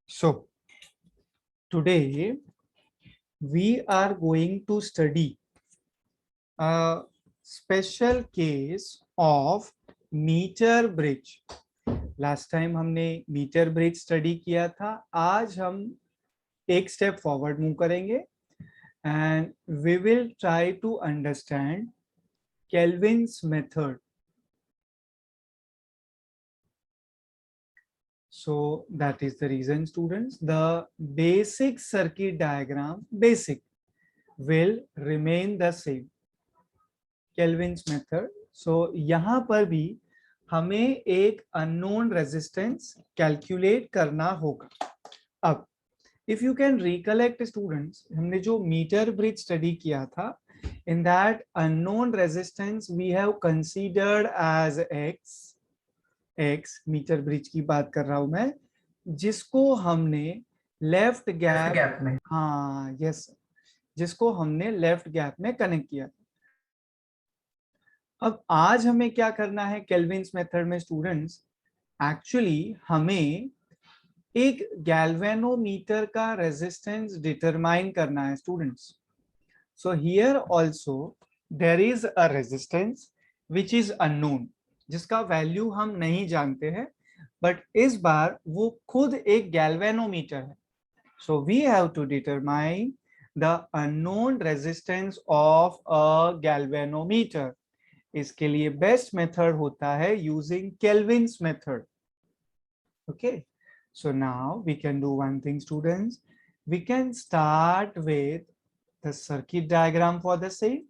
So today we are going to study a special case of meter bridge. Last time हमने metre bridge study किया था. आज हम एक स्टेप फॉरवर्ड मूव करेंगे and we will try to understand Kelvin's method. So that is the reason, students, the basic circuit diagram will remain the same. Kelvin's method. So यहाँ पर भी हमें एक unknown resistance calculate करना होगा. अब if you can recollect, students, हमने जो meter bridge study किया था, in that unknown resistance we have considered as x metre bridge की बात कर रहा हूं मैं, जिसको हमने लेफ्ट गैप में, हाँ यस, जिसको हमने लेफ्ट गैप में कनेक्ट किया. अब आज हमें क्या करना है केल्विन्स मेथड में स्टूडेंट्स? एक्चुअली हमें एक गैल्वेनोमीटर का रेजिस्टेंस डिटरमाइन करना है students. So here also there is a resistance which is unknown, जिसका वैल्यू हम नहीं जानते हैं, बट इस बार वो खुद एक गैल्वेनोमीटर है. So we have to determine the unknown resistance of a galvanometer. इसके लिए बेस्ट मेथड होता है using Kelvin's method. Okay, so now we can do one thing students. We can start with the circuit diagram for the same.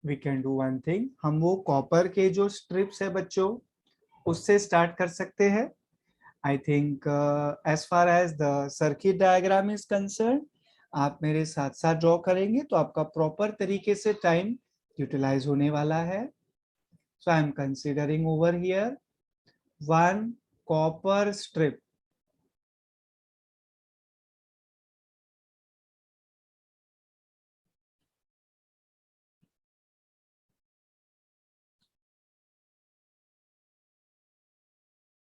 We can do one thing, हम वो copper के जो strips है बच्चों, उससे start कर सकते हैं. I think as far as the circuit diagram is concern, आप मेरे साथ साथ ड्रॉ करेंगे तो आपका प्रॉपर तरीके से टाइम यूटिलाइज होने वाला है. So I am considering over here one copper strip.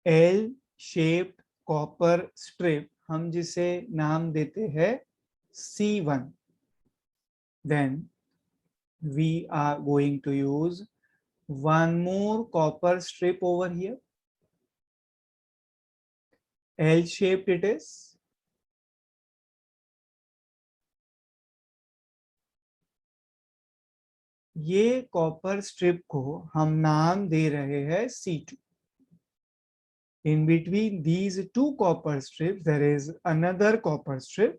L shaped copper strip, हम जिसे नाम देते हैं C1. then we are going to use one more copper strip over here. L shaped it is. ये copper strip को हम नाम दे रहे हैं C2. In between these two copper strips there is another copper strip.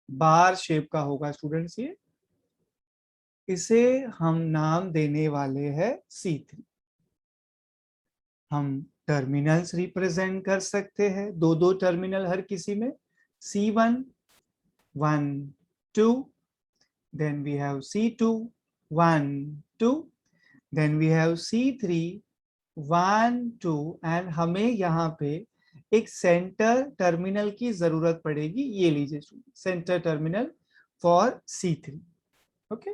Bar shape का होगा students ये. इसे हम नाम देने वाले हैं C3. हम टर्मिनल्स रिप्रेजेंट कर सकते हैं, दो दो टर्मिनल हर किसी में. C1 1 2, then we have C2 1 2, then we have C3 1 2, and हमें यहाँ पे एक सेंटर टर्मिनल की जरूरत पड़ेगी. ये लीजिए centre terminal for C3. Okay,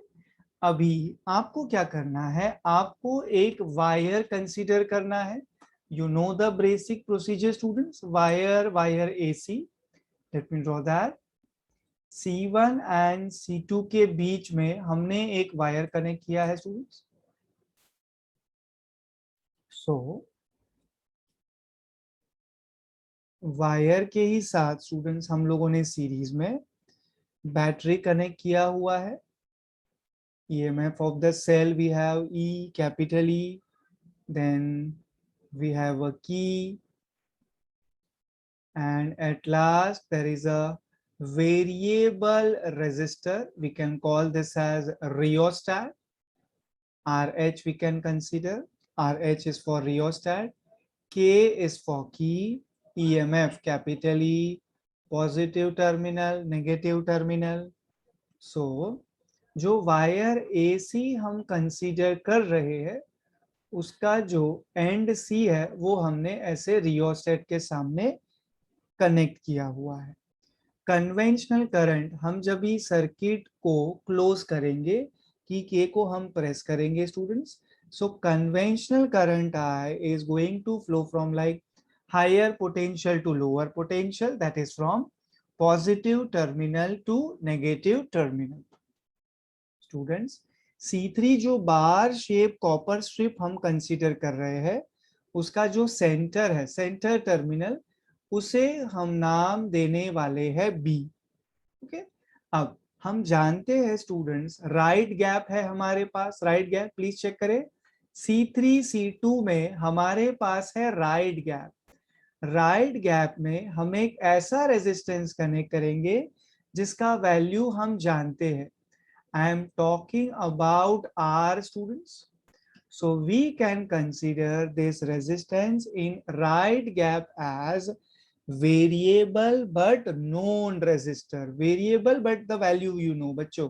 अभी आपको क्या करना है, आपको एक वायर कंसीडर करना है. You know the basic procedure students, wire AC. Let me draw that. C1 and C2 के बीच में हमने एक वायर कनेक्ट किया है स्टूडेंट्स. सो वायर के ही साथ स्टूडेंट्स हम लोगों ने सीरीज में बैटरी कनेक्ट किया हुआ है. EMF of the cell we have E, capital E, then we have a key, and at last there is a variable resistor. We can call this as rheostat. RH we can consider. RH is for rheostat. K is for key. EMF capital E, positive terminal, negative terminal. So जो wire AC हम consider कर रहे हैं, उसका जो and C है वो हमने ऐसे रियोस्टेट के सामने कनेक्ट किया हुआ है. कन्वेंशनल करंट, हम जब भी सर्किट को क्लोज करेंगे, की के को हम प्रेस करेंगे students, So conventional current I is going to flow from like higher potential to lower potential, that is from positive terminal to negative terminal. Students, C3 जो बार शेप कॉपर स्ट्रिप हम consider कर रहे हैं, उसका जो centre है, centre terminal, उसे हम नाम देने वाले हैं बी. ओके, अब हम जानते हैं स्टूडेंट्स, राइट गैप है हमारे पास, राइट गैप प्लीज चेक करें. C3 C2 में हमारे पास है राइट गैप. राइट गैप में हम एक ऐसा रेजिस्टेंस कनेक्ट करेंगे जिसका वैल्यू हम जानते हैं. I am talking about R, students. So we can consider this resistance in right gap as variable but known resistor. Variable but the value you know, बच्चों.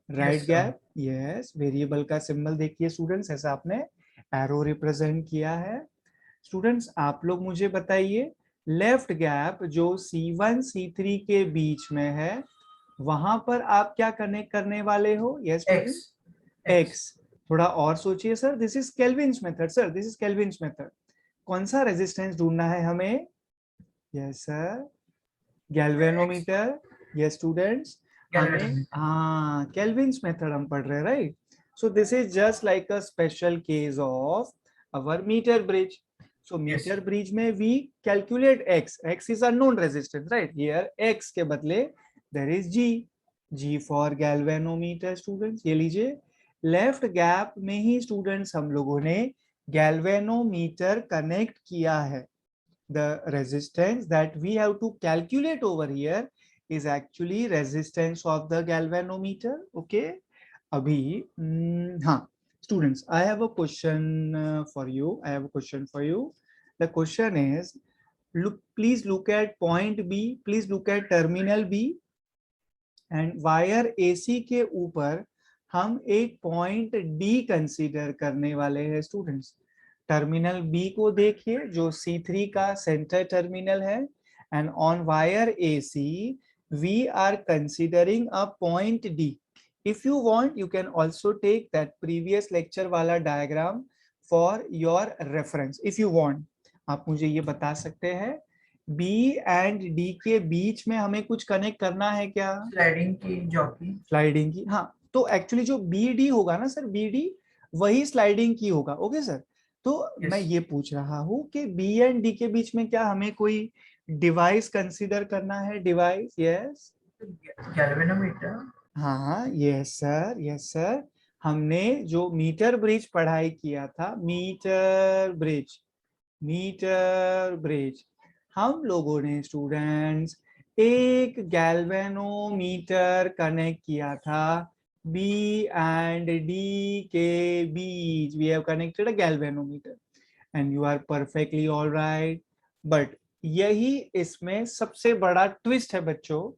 Right Yes, gap, yes. Variable का symbol देखिए students, ऐसा आपने arrow represent किया है. Students, आप लोग मुझे बताइए, लेफ्ट गैप जो C1 C3 के बीच में है, वहां पर आप क्या कनेक्ट करने वाले हो? Yes student, X. थोड़ा और सोचिए sir. This is Kelvin's method sir, this is Kelvin's method. कौन सा रेजिस्टेंस ढूंढना है हमें? Yes sir, galvanometer. Yes students, हमें हाँ केल्विन्स मेथड हम पढ़ रहे हैं, right. So this is just like a special case of our meter bridge. So meter bridge में we calculate x. X is unknown resistance, right? Here x के बदले there is G. G for galvanometer students. ये लीजिए, left gap में ही students हम लोगों ने galvanometer connect किया है. The resistance that we have to calculate over here is actually resistance of the galvanometer. Okay. अभी हाँ students, I have a question for you. I have a question for you. The question is, please look at point B. Please look at terminal B. And wire AC के ऊपर हम एक point D consider करने वाले हैं students. Terminal B को देखिए, जो C3 का सेंटर टर्मिनल है. And on wire AC, we are considering a point D. If you want, you can also take that previous lecture वाला diagram for your reference. If you want, आप मुझे ये बता सकते हैं, B and D के बीच में हमें कुछ कनेक्ट करना है क्या? स्लाइडिंग की, जॉकी स्लाइडिंग की. हाँ, तो एक्चुअली जो BD होगा ना सर, BD वही स्लाइडिंग की होगा. Okay sir. तो मैं ये पूछ रहा हूँ कि B एंड D के बीच में क्या हमें कोई डिवाइस कंसीडर करना है? Device, yes. गैल्वेनोमीटर. हाँ, यस सर, यस सर. हमने जो मीटर ब्रिज पढ़ाई किया था, मीटर ब्रिज, मीटर ब्रिज, हम लोगों ने स्टूडेंट्स एक गैल्वेनोमीटर कनेक्ट किया था B and D के बीच. We have connected a galvanometer and you are perfectly all right. But यही इसमें सबसे बड़ा ट्विस्ट है बच्चों.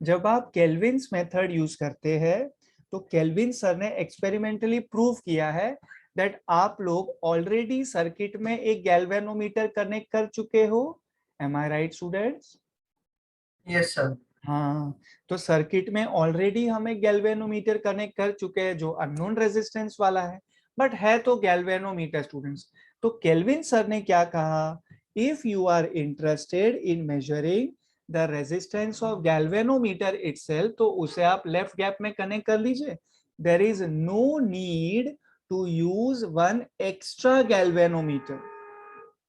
जब आप केल्विन्स मेथड यूज करते हैं, तो केल्विन सर ने एक्सपेरिमेंटली प्रूव किया है दैट आप लोग ऑलरेडी सर्किट में एक गैल्वेनोमीटर कनेक्ट कर चुके हो. एम आई राइट स्टूडेंट्स? Yes sir. हाँ, तो सर्किट में ऑलरेडी हम एक गैल्वेनोमीटर कनेक्ट कर चुके हैं जो अननोन रेजिस्टेंस वाला है, बट है तो गैल्वेनोमीटर स्टूडेंट्स. तो केल्विन सर ने क्या कहा, if you are interested in measuring the resistance of galvanometer itself, तो उसे आप लेफ्ट गैप में कनेक्ट कर लीजिए. There is no need to use one extra galvanometer.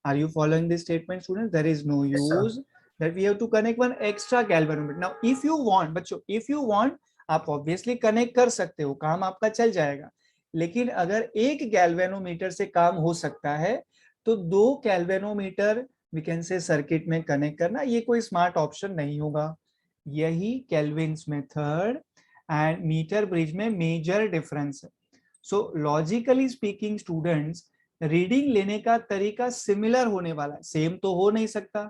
Are you following this statement, students? There is no use that we have to connect one extra galvanometer. Now, if you want, बच्चों, if you want, आप obviously connect कर सकते हो, काम आपका चल जाएगा. लेकिन अगर एक गैल्वेनोमीटर से काम हो सकता है, तो दो galvanometer we can say circuit में कनेक्ट करना ये कोई स्मार्ट ऑप्शन नहीं होगा. यही Kelvin's method and metre bridge में मेजर डिफरेंस है. So logically speaking students, reading लेने का तरीका सिमिलर होने वाला है, सेम तो हो नहीं सकता,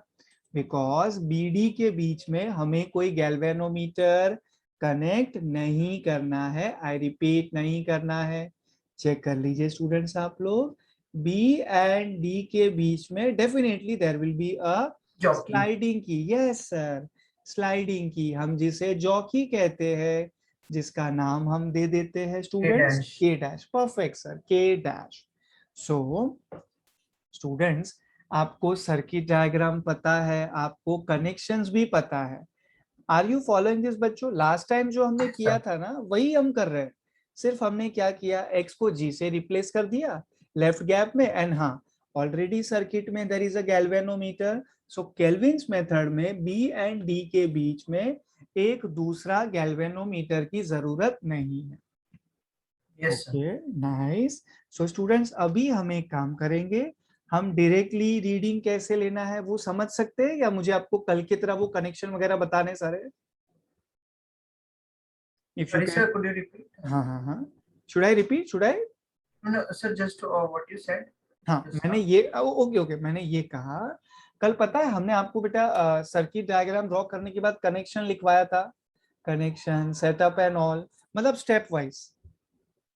बिकॉज बीडी के बीच में हमें कोई गैल्वेनोमीटर कनेक्ट नहीं करना है. आई रिपीट, नहीं करना है. चेक कर लीजिए स्टूडेंट्स आप लोग, बी एंड डी के बीच में definitely there will be a sliding key. Yes sir, sliding key, हम जिसे जॉकी कहते हैं, जिसका नाम हम दे देते हैं स्टूडेंट्स के डैश. परफेक्ट सर, के डैश. सो स्टूडेंट्स, आपको सर्किट डायग्राम पता है, आपको कनेक्शंस भी पता है। आर यू फॉलोइंग दिस बच्चों? लास्ट टाइम जो हमने Yes, किया sir. था ना, वही हम कर रहे हैं। सिर्फ हमने क्या किया, एक्स को जी से रिप्लेस कर दिया लेफ्ट गैप में। एंड हाँ, ऑलरेडी सर्किट में there is a galvanometer, so Kelvin's method में बी एंड डी के बीच में एक दूसरा गैल्वेनोमीटर की जरूरत नहीं है। Yes, sir. Okay, nice. So students, अभी हम एक काम करेंगे, हम डायरेक्टली रीडिंग कैसे लेना है वो समझ सकते हैं, या मुझे आपको कल की तरह वो कनेक्शन वगैरह बताने सारे? If you Sorry, can. sir. Could you repeat? हाँ हाँ हाँ, should I repeat, should I? No, no, sir. Just what you said हाँ, just मैंने now. ये ओके ओके, मैंने ये कहा, कल पता है हमने आपको बेटा सर्किट डायग्राम ड्रॉ करने के बाद कनेक्शन लिखवाया था, कनेक्शन सेटअप एंड ऑल, मतलब स्टेप वाइज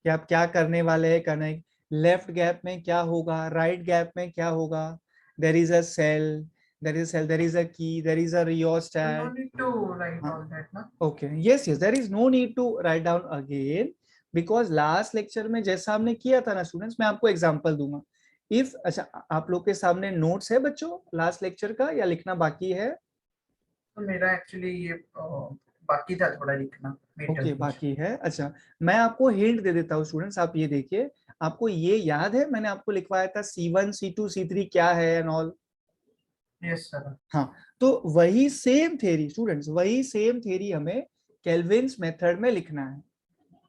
कि आप क्या करने वाले हैं। कनेक्ट, लेफ्ट गैप में क्या होगा, राइट गैप में क्या होगा, there is a cell, there is a key, there is a So no rheostat. need to write all that, no? Okay, yes yes, there is no need to write down again, because last lecture में जैसा हमने किया था ना students, मैं आपको example दूंगा। If अच्छा, आप लोग के सामने नोट्स है बच्चों लास्ट लेक्चर का, या लिखना बाकी है? तो मेरा एक्चुअली ये बाकी था थोड़ा लिखना ओके, मीटर कुछ। बाकी है। अच्छा, मैं आपको हिंट दे देता हूँ स्टूडेंट्स, आप ये देखिए, आपको ये याद है मैंने आपको लिखवाया था C1 C2 C3 क्या है एंड ऑल? Yes sir. हाँ, तो वही सेम थ्योरी स्टूडेंट्स, वही सेम थ्योरी हमें केल्विन्स मेथड में लिखना है।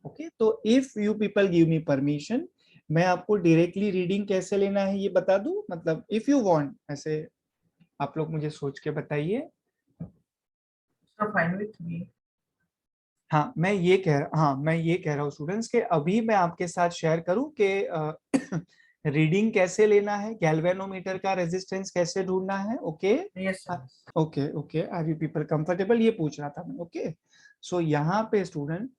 ओके, तो if you people give me permission, मैं आपको डायरेक्टली रीडिंग कैसे लेना है ये बता दूं, मतलब इफ यू वांट, ऐसे आप लोग मुझे सोच के बताइए। So fine with me. हाँ, मैं ये कह रहा हूँ स्टूडेंट्स के अभी मैं आपके साथ शेयर करूं कि रीडिंग कैसे लेना है, गैल्वेनोमीटर का रेजिस्टेंस कैसे ढूंढना है। Okay, yes sir. Okay okay, are you people comfortable, ये पूछ रहा था मैं। ओके, सो यहाँ पे स्टूडेंट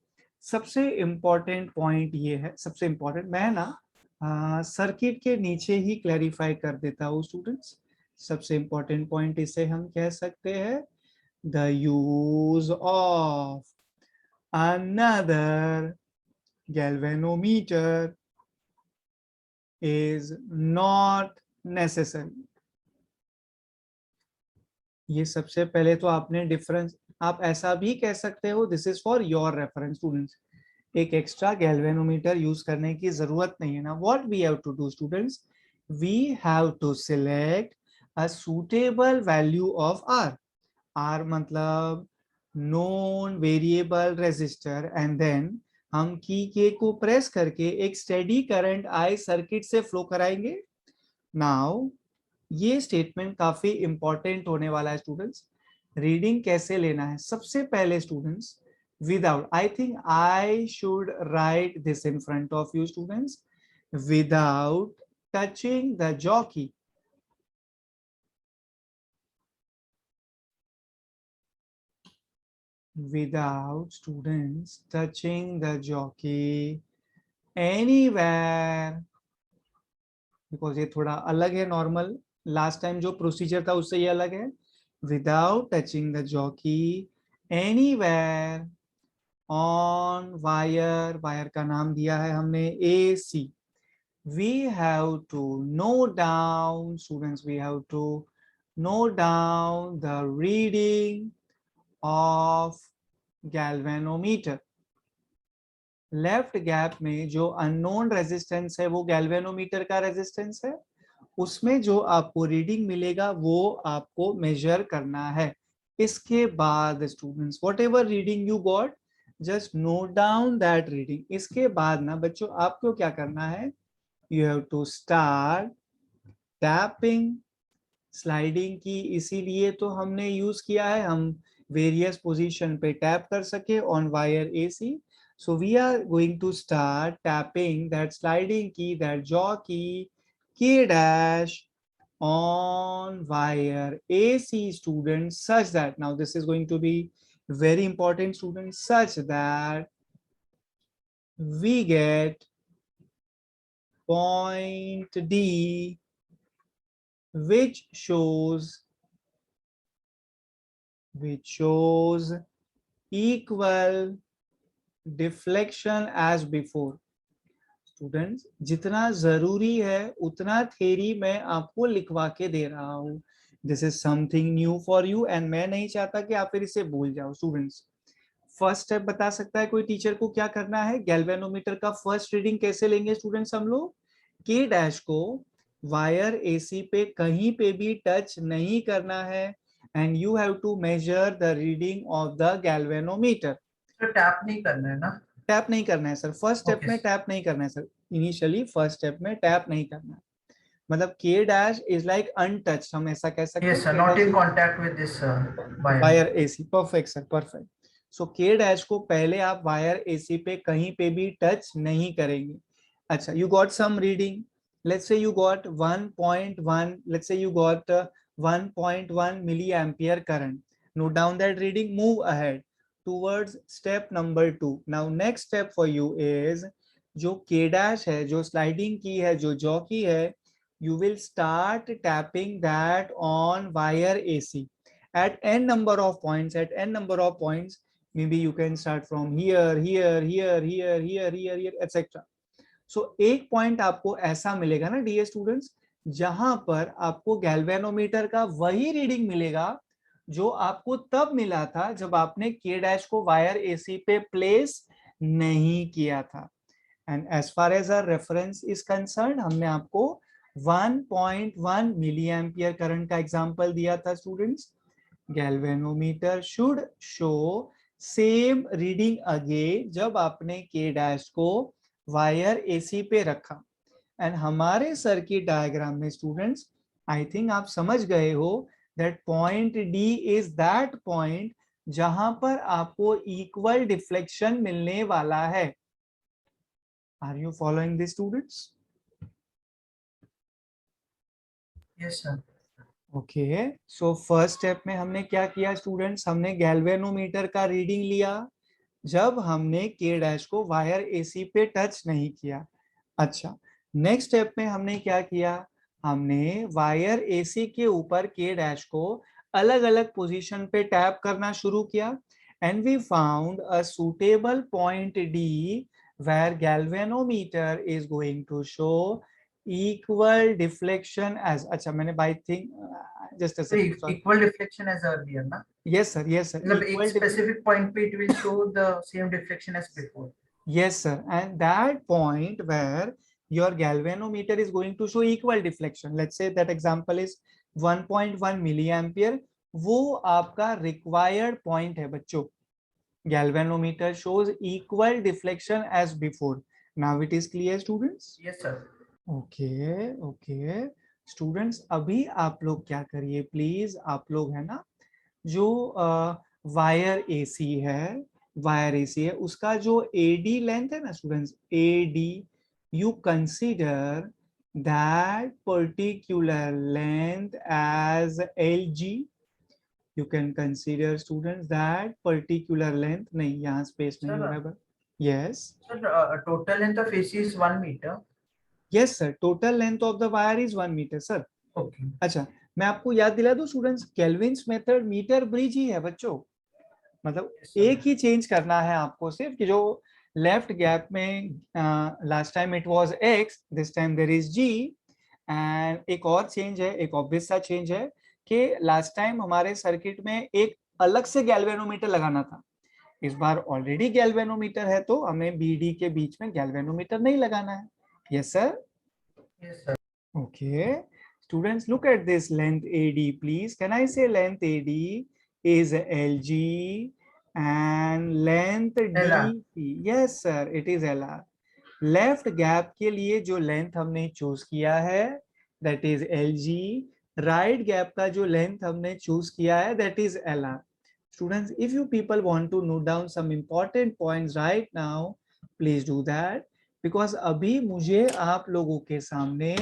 सबसे इम्पोर्टेंट पॉइंट ये है, सबसे इम्पोर्टेंट मैं ना सर्किट के नीचे ही क्लैरिफाई कर देता हूँ स्टूडेंट्स। सबसे इम्पोर्टेंट पॉइंट इसे हम कह सकते हैं, the use of another galvanometer is not necessary। ये सबसे पहले तो आपने डिफरेंस, आप ऐसा भी कह सकते हो, this is for your reference students, एक एक्स्ट्रा गैल्वेनोमीटर यूज करने की जरूरत नहीं है ना। What we have to do students, we have to select a suitable value of R. R मतलब known variable resistor, and then हम की के को प्रेस करके एक स्टेडी करंट आई सर्किट से फ्लो कराएंगे। नाउ ये स्टेटमेंट काफी important होने वाला है स्टूडेंट्स। रीडिंग कैसे लेना है, सबसे पहले students, without, I think I should write this in front of you students, without touching the jockey, without students touching the jockey anywhere, because ये थोड़ा अलग है नॉर्मल, लास्ट टाइम जो प्रोसीजर था उससे ये अलग है। Without touching the jockey anywhere on wire, wire का नाम दिया है हमने A C. We have to note down students, we have to note down the reading of galvanometer. Left gap में जो अननोन रेजिस्टेंस है वो गैल्वेनोमीटर का रेजिस्टेंस है, उसमें जो आपको रीडिंग मिलेगा वो आपको मेजर करना है। इसके बाद students, whatever reading you got, just note down that reading. इसके बाद ना बच्चों आपको क्या करना है, you have to start tapping. Sliding key इसीलिए तो हमने यूज किया है, हम वेरियस पोजीशन पे टैप कर सके on wire AC. So we are going to start tapping that sliding key, that jaw key dash on wire AC students, such that, now this is going to be very important students, such that we get point D, which shows equal deflection as before। Students जितना जरूरी है उतना theory मैं आपको लिखवा के दे रहा हूँ. This is something new for you and मैं नहीं चाहता कि आप फिर इसे भूल जाओ. स्टूडेंट्स फर्स्ट स्टेप बता सकता है कोई टीचर को क्या करना है? गैल्वेनोमीटर का फर्स्ट रीडिंग कैसे लेंगे स्टूडेंट्स हम लोग? के डैश को वायर एसी पे कहीं पे भी टच नहीं करना है and you have to measure the reading of the galvanometer. तो टैप नहीं करना है ना? टैप नहीं करना है सर. First step okay. में टैप नहीं करना है सर. इनिशियली फर्स्ट स्टेप में टैप नहीं करना है. मतलब के डैश इज लाइक अनटच्ड, हम ऐसा कह सकते हैं. Yes sir, not in contact with this wire. Wire AC. Perfect sir, perfect. So K dash को पहले आप वायर एसी पे कहीं पे भी टच नहीं करेंगे. अच्छा, you got some reading. Let's say you got 1.1, let's say you got 1.1 milli ampere current. Note down that reading, move ahead towards step number 2. Now next step for you is, जो K dash है, जो sliding की है, जो jockey है, you will start tapping that on wire AC at n number of points. At n number of points, maybe you can start from here, here, here, here, here, here, here, etc. So एक point आपको ऐसा मिलेगा ना dear students, जहां पर आपको galvanometer का वही रीडिंग मिलेगा जो आपको तब मिला था जब आपने के डैश को वायर एसी पे प्लेस नहीं किया था. And as far as our reference is concern, हमने आपको 1.1 मिली एम्पियर करंट का एग्जांपल दिया था students. Galvanometer should show same reading again जब आपने के डैश को वायर एसी पे रखा. एंड हमारे सर्किट डायग्राम में स्टूडेंट्स आई थिंक आप समझ गए हो that point D is that point जहां पर आपको इक्वल डिफ्लेक्शन मिलने वाला है. Are you following this students? Yes sir. Okay. So first step में हमने क्या किया स्टूडेंट्स? हमने गैल्वेनोमीटर का रीडिंग लिया जब हमने के डैश को वायर एसी पे टच नहीं किया. अच्छा, नेक्स्ट स्टेप में हमने क्या किया? हमने वायर एसी के ऊपर के डैश को अलग अलग पोजीशन पे टैप करना शुरू किया and we found a suitable point D where galvanometer is going to show equal deflection as. अच्छा, मैंने by think just a So second, sorry. equal deflection as earlier ना? Yes sir, yes sir. मतलब एक Equal specific point पे it will show the same deflection as before. yes sir, and that point where your galvanometer is going to show equal deflection, let's say that example is 1.1 milliampere, वो आपका required point है बच्चों. Galvanometer shows equal deflection as before. Now it is clear students? Yes sir. Okay okay students, अभी आप लोग क्या करिए please, आप लोग है ना जो वायर एसी है, वायर एसी है उसका जो एडी लेंथ है ना students, AD, you consider that particular length as LG. you can consider students that particular length. नहीं, यहाँ स्पेस नहीं हो रहा है. yes Sir, total length of AC is 1 meter. yes sir, total length of the wire is 1 meter sir. Okay. अच्छा, मैं आपको याद दिला दूं students, Kelvin's method metre bridge ही है बच्चों. मतलब Yes, sir. एक ही चेंज करना है आपको सिर्फ कि जो लेफ्ट गैप में last time it was x, this time there is g. And एक और चेंज है, एक ऑब्वियस सा चेंज है कि लास्ट टाइम हमारे सर्किट में एक अलग से गैल्वेनोमीटर लगाना था. इस बार ऑलरेडी गैल्वेनोमीटर है तो हमें बीडी के बीच में गैल्वेनोमीटर नहीं लगाना है. Yes sir. Yes sir. Okay, students, look at this length AD, please. Can I say length AD is LG and length LR. DC? Yes, sir, it is LR. Left gap के लिए जो length हमने choose किया है, that is LG. Right gap का जो length हमने choose किया है, that is LR. Students, if you people want to note down some important points right now, please do that. Because अभी मुझे आप लोगों के सामने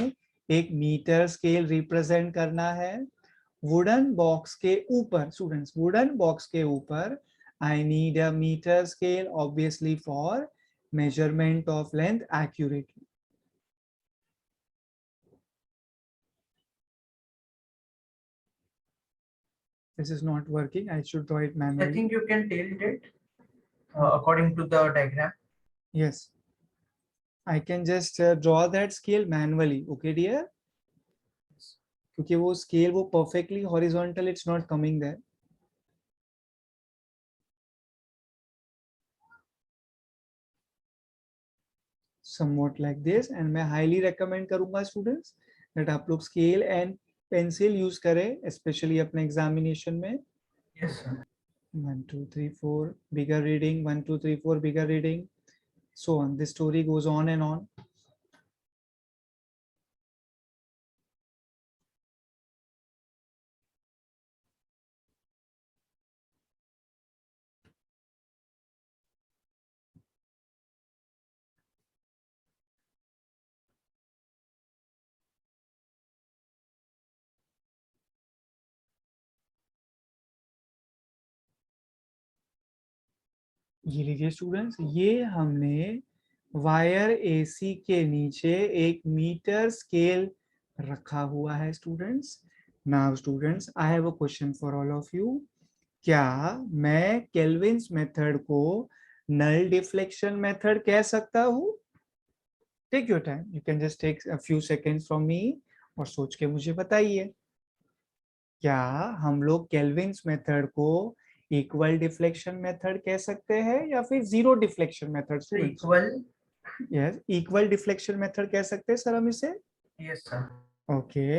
एक मीटर स्केल रिप्रेजेंट करना है. वुडन बॉक्स के ऊपर स्टूडेंट्स, वुडन बॉक्स के ऊपर I need a metre scale obviously for measurement of length accurately. This is not working. I should draw it I manually. think you can tilt it according to the diagram. Yes, I can just draw that scale manually, okay dear? क्योंकि वो scale वो perfectly horizontal, it's not coming there. Somewhat like this, and मैं highly recommend करूँगा students that आप लोग scale and pencil use करें, especially अपने examination में. Yes, sir. 1 2 3 4 bigger reading, 1 2 3 4 bigger reading, so on. This story goes on and on. ये लीजिए students, ये हमने वायर एसी के नीचे एक मीटर स्केल रखा हुआ है students. Now students, I have a question for all of you. क्या मैं केल्विन्स मेथड को नल डिफ्लेक्शन मेथड कह सकता हूँ? Take your time, you can just take a few seconds from me और सोच के मुझे बताइए. क्या हम लोग केल्विन्स मेथड को इक्वल डिफ्लेक्शन मेथड कह सकते हैं या फिर zero deflection method? Equal. Yes, equal deflection method कह सकते हैं सर हम इसे. Yes, sir. Okay,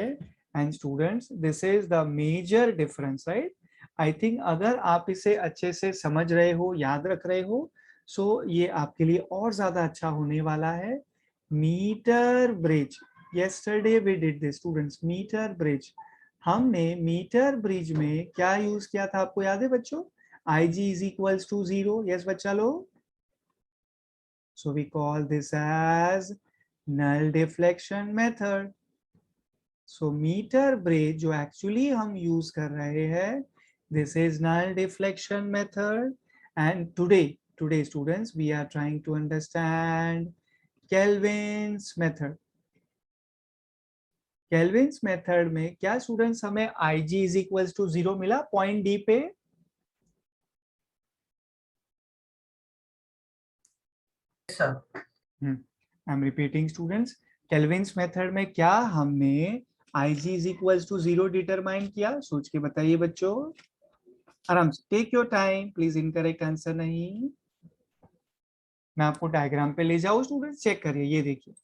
and students this is the major difference, right? I think अगर आप इसे अच्छे से समझ रहे हो, याद रख रहे हो, सो ये आपके लिए और ज्यादा अच्छा होने वाला है. Metre bridge, yesterday we did this students. Metre bridge, हमने मीटर ब्रिज में क्या यूज किया था आपको याद है बच्चों? IG is equals to 0. Yes बच्चा लोग, so we call this as null deflection method. So meter bridge जो actually हम use कर रहे हैं, this is null deflection method. And today students, we are trying to understand Kelvin's method. Kelvin's method में क्या students हमें IG is equals to 0 मिला point D पे? Yes, sir. I'm repeating students, Kelvin's method में क्या हमने IG is equals to 0 determine किया? सोच के बताइए बच्चों, आराम से, take your time please. Incorrect answer नहीं. मैं आपको डायग्राम पे ले जाऊं स्टूडेंट्स, चेक करिए. ये देखिए,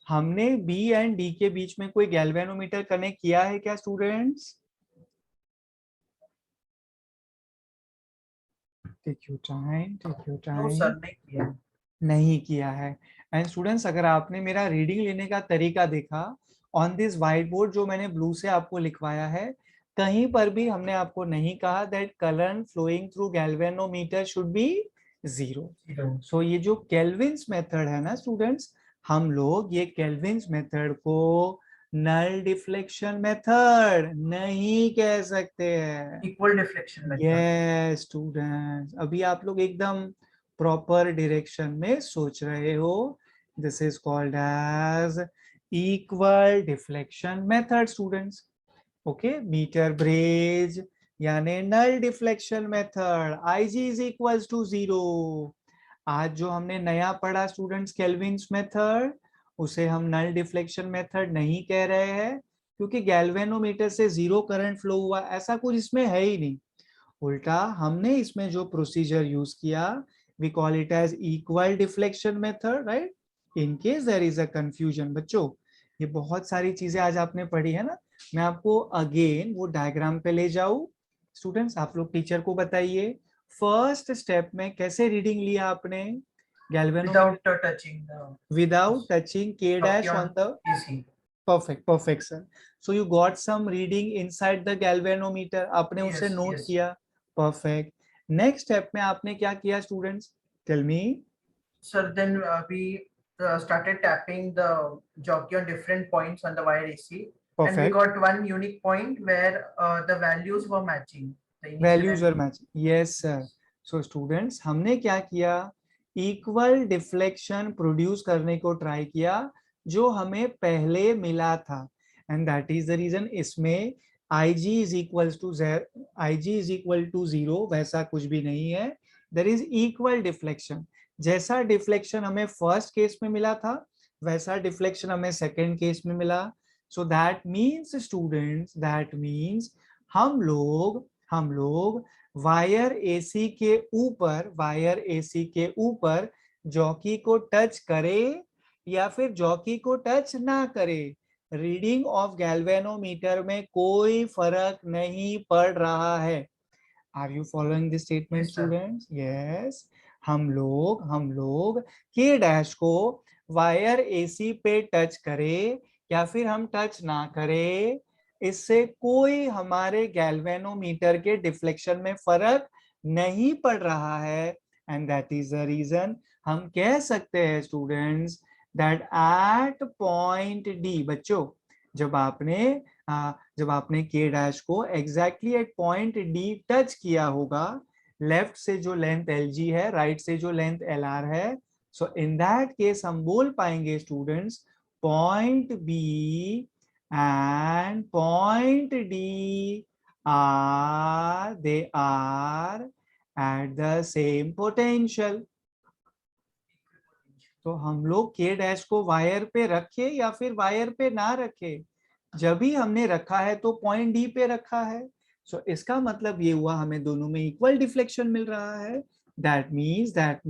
हमने B एंड D के बीच में कोई गैल्वेनोमीटर कनेक्ट किया है क्या students? Take your time, take your No, sir. Time. नहीं किया. नहीं किया है. एंड स्टूडेंट्स, अगर आपने मेरा रीडिंग लेने का तरीका देखा, ऑन दिस व्हाइट बोर्ड जो मैंने ब्लू से आपको लिखवाया है, कहीं पर भी हमने आपको नहीं कहा that current flowing through galvanometer should be 0. So ये जो केल्विन्स मेथड है ना स्टूडेंट्स, हम लोग ये केल्विन्स मेथड को नल डिफ्लेक्शन मेथड नहीं कह सकते हैं. Equal deflection method. Yes students, अभी आप लोग एकदम प्रॉपर डायरेक्शन में सोच रहे हो. This is called as equal deflection method students. Okay, meter bridge यानी null deflection method, IG is equals to 0. आज जो हमने नया पढ़ा स्टूडेंट्स केल्विन्स मेथड, उसे हम नल डिफ्लेक्शन मेथड नहीं कह रहे हैं, क्योंकि गैल्वेनोमीटर से 0 करंट फ्लो हुआ ऐसा कुछ इसमें है ही नहीं. उल्टा हमने इसमें जो प्रोसीजर यूज किया, we call it as equal deflection method, right? In case there is a confusion बच्चों, ये बहुत सारी चीजें आज आपने पढ़ी है ना, मैं आपको अगेन वो डायग्राम पे ले जाऊं. स्टूडेंट्स, आप लोग टीचर को बताइए, फर्स्ट स्टेप में कैसे रीडिंग लिया आपने galvanometer? Without without touching the touching K dash on the AC. perfect sir. So you got some reading inside the galvanometer, आपने Yes, उसे नोट yes. किया. perfect. next step में आपने क्या किया students? tell me. Sir, then we started tapping the jockey on different points on the wire AC, and we perfect. got one unique point where the values were matching. The initial values and- were matching. yes sir. so students, हमने क्या किया? Equal deflection produce करने को try किया जो हमें पहले मिला था, and that is the reason इसमें IG is equals to 0 वैसा कुछ भी नहीं है. there is equal deflection. जैसा डिफ्लेक्शन हमें फर्स्ट केस में मिला था वैसा डिफ्लेक्शन हमें सेकंड केस में मिला. So that means students, that means हम लोग वायर एसी के ऊपर जॉकी को टच करे या फिर जॉकी को टच ना करे, रीडिंग ऑफ गैल्वेनोमीटर में कोई फर्क नहीं पड़ रहा है. Are you following this statement Yes, sir. Students? Yes. हम लोग के डैश को वायर एसी पे टच करे या फिर हम टच ना करे, इससे कोई हमारे गैल्वेनोमीटर के डिफ्लेक्शन में फर्क नहीं पड़ रहा है. And that is the reason हम कह सकते हैं students that at point D, बच्चों जब आपने के डैश को exactly at point D touch किया होगा, लेफ्ट से जो लेंथ एल जी है, राइट से जो लेंथ एल आर है, सो इन दैट केस हम बोल पाएंगे students point B and point D they are at the same potential. तो हम लोग के डैश को वायर पे रखे या फिर वायर पे ना रखे, जब भी हमने रखा है तो पॉइंट डी पे रखा है. सो इसका मतलब ये हुआ हमें दोनों में इक्वल डिफ्लेक्शन मिल रहा है. that means that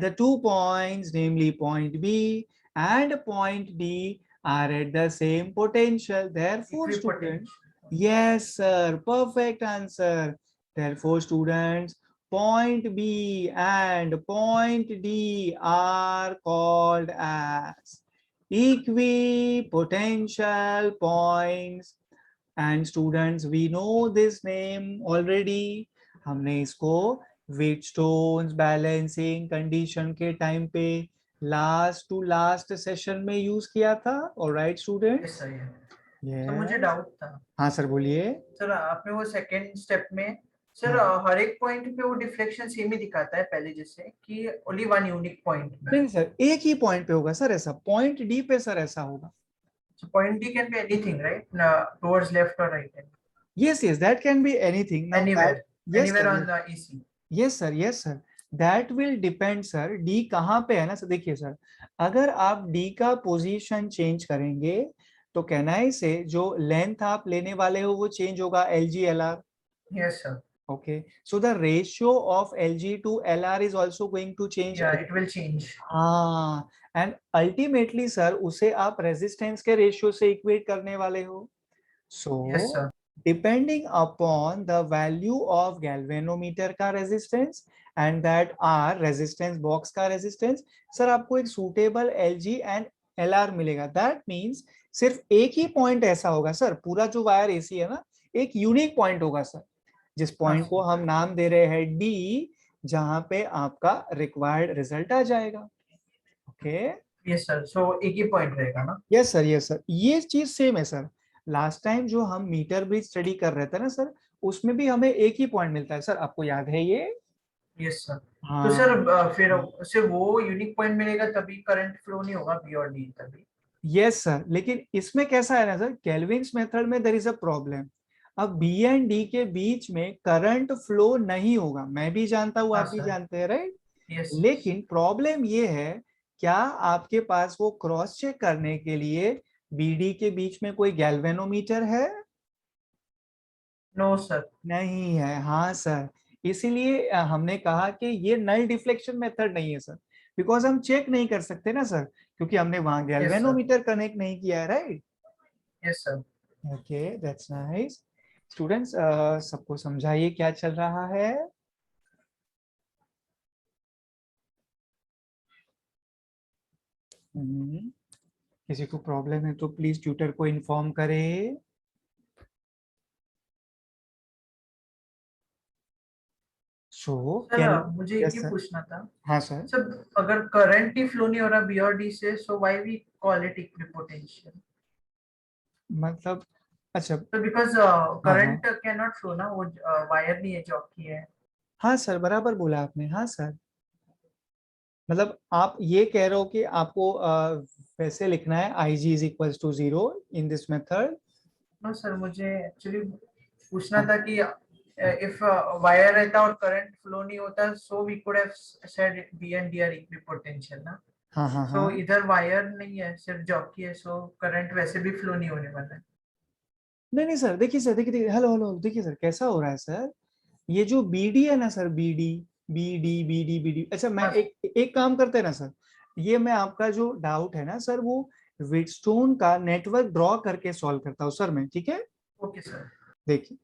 the 2 points, namely point B and point D, are at the same potential. Therefore students, yes sir, perfect answer. Therefore students, point B and point D are called as equipotential points. And students, we know this name already. हमने इसको Wheatstone's balancing condition के time पे last to last session में use किया था. Alright student? Yes, sir. Yeah. Yes. तो मुझे doubt था. हाँ सर बोलिए. सर आपने वो सेकंड स्टेप में सर हाँ. हर एक पॉइंट पे वो डिफ्लेक्शन सेम ही दिखाता है पहले जैसे कि ओनली वन यूनिक पॉइंट में. नहीं सर, एक ही पॉइंट पे होगा सर ऐसा, पॉइंट डी पे सर ऐसा होगा. So point D can be anything, right? Towards left or right hand. Yes, that can be anything. Now Anywhere. yes Anywhere sir, on the AC. yes sir. That will depend sir, D कहाँ पे है ना sir. देखिए sir, अगर आप D का position change करेंगे तो कहना से जो लेंथ आप लेने वाले हो वो चेंज होगा, LG LR. Yes, sir. Okay, so the ratio of LG to LR is also going to change. Yeah, it will change. हाँ, and ultimately सर उसे आप रेजिस्टेंस के रेशियो से इक्वेट करने वाले हो. So Yes, sir. depending upon the value of galvanometer का resistance and that R resistance box का resistance, सर आपको एक suitable LG and LR मिलेगा. That means सिर्फ एक ही पॉइंट ऐसा होगा सर, पूरा जो वायर एसी है ना, एक यूनिक पॉइंट होगा सर, जिस पॉइंट को हम नाम दे रहे हैं D, जहां पे आपका रिक्वायर्ड रिजल्ट आ जाएगा. ओके. Yes sir. सो एक ही पॉइंट रहेगा ना? Yes sir. ये चीज सेम है सर. लास्ट टाइम जो हम मीटर ब्रिज स्टडी कर रहे थे ना सर, उसमें भी हमें एक ही पॉइंट मिलता है सर, आपको याद है ये? Yes sir. हाँ. तो सर फिर सिर्फ वो यूनिक पॉइंट मिलेगा तभी करंट फ्लो नहीं होगा बी और डी तभी. यस सर, लेकिन इसमें कैसा है ना सर, केल्विन्स मेथड में देयर इज अ प्रॉब्लम. अब बी एंड डी के बीच में करंट फ्लो नहीं होगा, मैं भी जानता हूँ, आप भी जानते हैं, राइट? लेकिन प्रॉब्लम ये है, क्या आपके पास वो क्रॉस चेक करने के लिए बीडी के बीच में कोई गैल्वेनोमीटर है? No sir. नहीं है. हाँ सर, इसीलिए हमने कहा कि ये नल डिफ्लेक्शन मेथड नहीं है सर, बिकॉज हम चेक नहीं कर सकते ना सर, क्योंकि हमने वहां गैल्वेनोमीटर कनेक्ट नहीं किया है, right? Yes sir. Okay, that's nice. Students, सबको समझाइए क्या चल रहा है. किसी को प्रॉब्लम है तो प्लीज ट्यूटर को इन्फॉर्म करे. मुझे ये पूछना था. हाँ सर. सर अगर करंट ही फ्लो नहीं हो रहा बी और डी से, so why we call it equipotential? मतलब अच्छा, तो because current can not flow ना, वो वायर नहीं है, जॉकी है. हाँ सर, बराबर बोला आपने. हाँ सर, मतलब आप ये कह रहे हो कि आपको वैसे लिखना है IG is equals to 0 in this method. No sir, मुझे एक्चुअली पूछना था कि if wire रहता और current flow नहीं होता, so we could have said B and D are equipotential ना. हाँ हाँ So हाँ इधर wire नहीं है, सिर्फ jockey है, so current वैसे भी flow नहीं होने वाला है. नहीं नहीं सर, देखिए सर, देखिए हेलो हेलो, देखिए सर कैसा हो रहा है सर, ये जो बीडी है ना sir, BD BD BD BD, अच्छा मैं हाँ. एक काम करते हैं ना सर, ये मैं आपका जो डाउट है ना सर, वो व्हीटस्टोन का नेटवर्क ड्रॉ करके सॉल्व करता हूँ सर मैं, ठीक है? Okay sir. देखिए,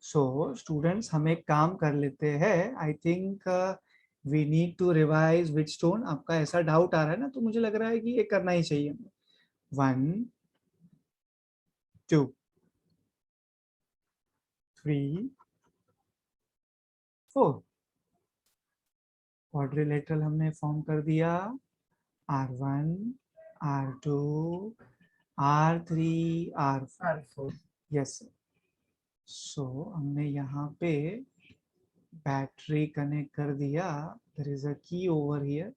सो स्टूडेंट्स हम एक काम कर लेते हैं, I think we need to revise Wheatstone. आपका ऐसा डाउट आ रहा है ना, तो मुझे लग रहा है कि ये करना ही चाहिए। 1 2 3 4 क्वाड्रिलेटरल हमने फॉर्म कर दिया, R1 R2 R3 R4, R4. Yes. सो हमने यहाँ पे बैटरी कनेक्ट कर दिया, देयर इज अ की over here,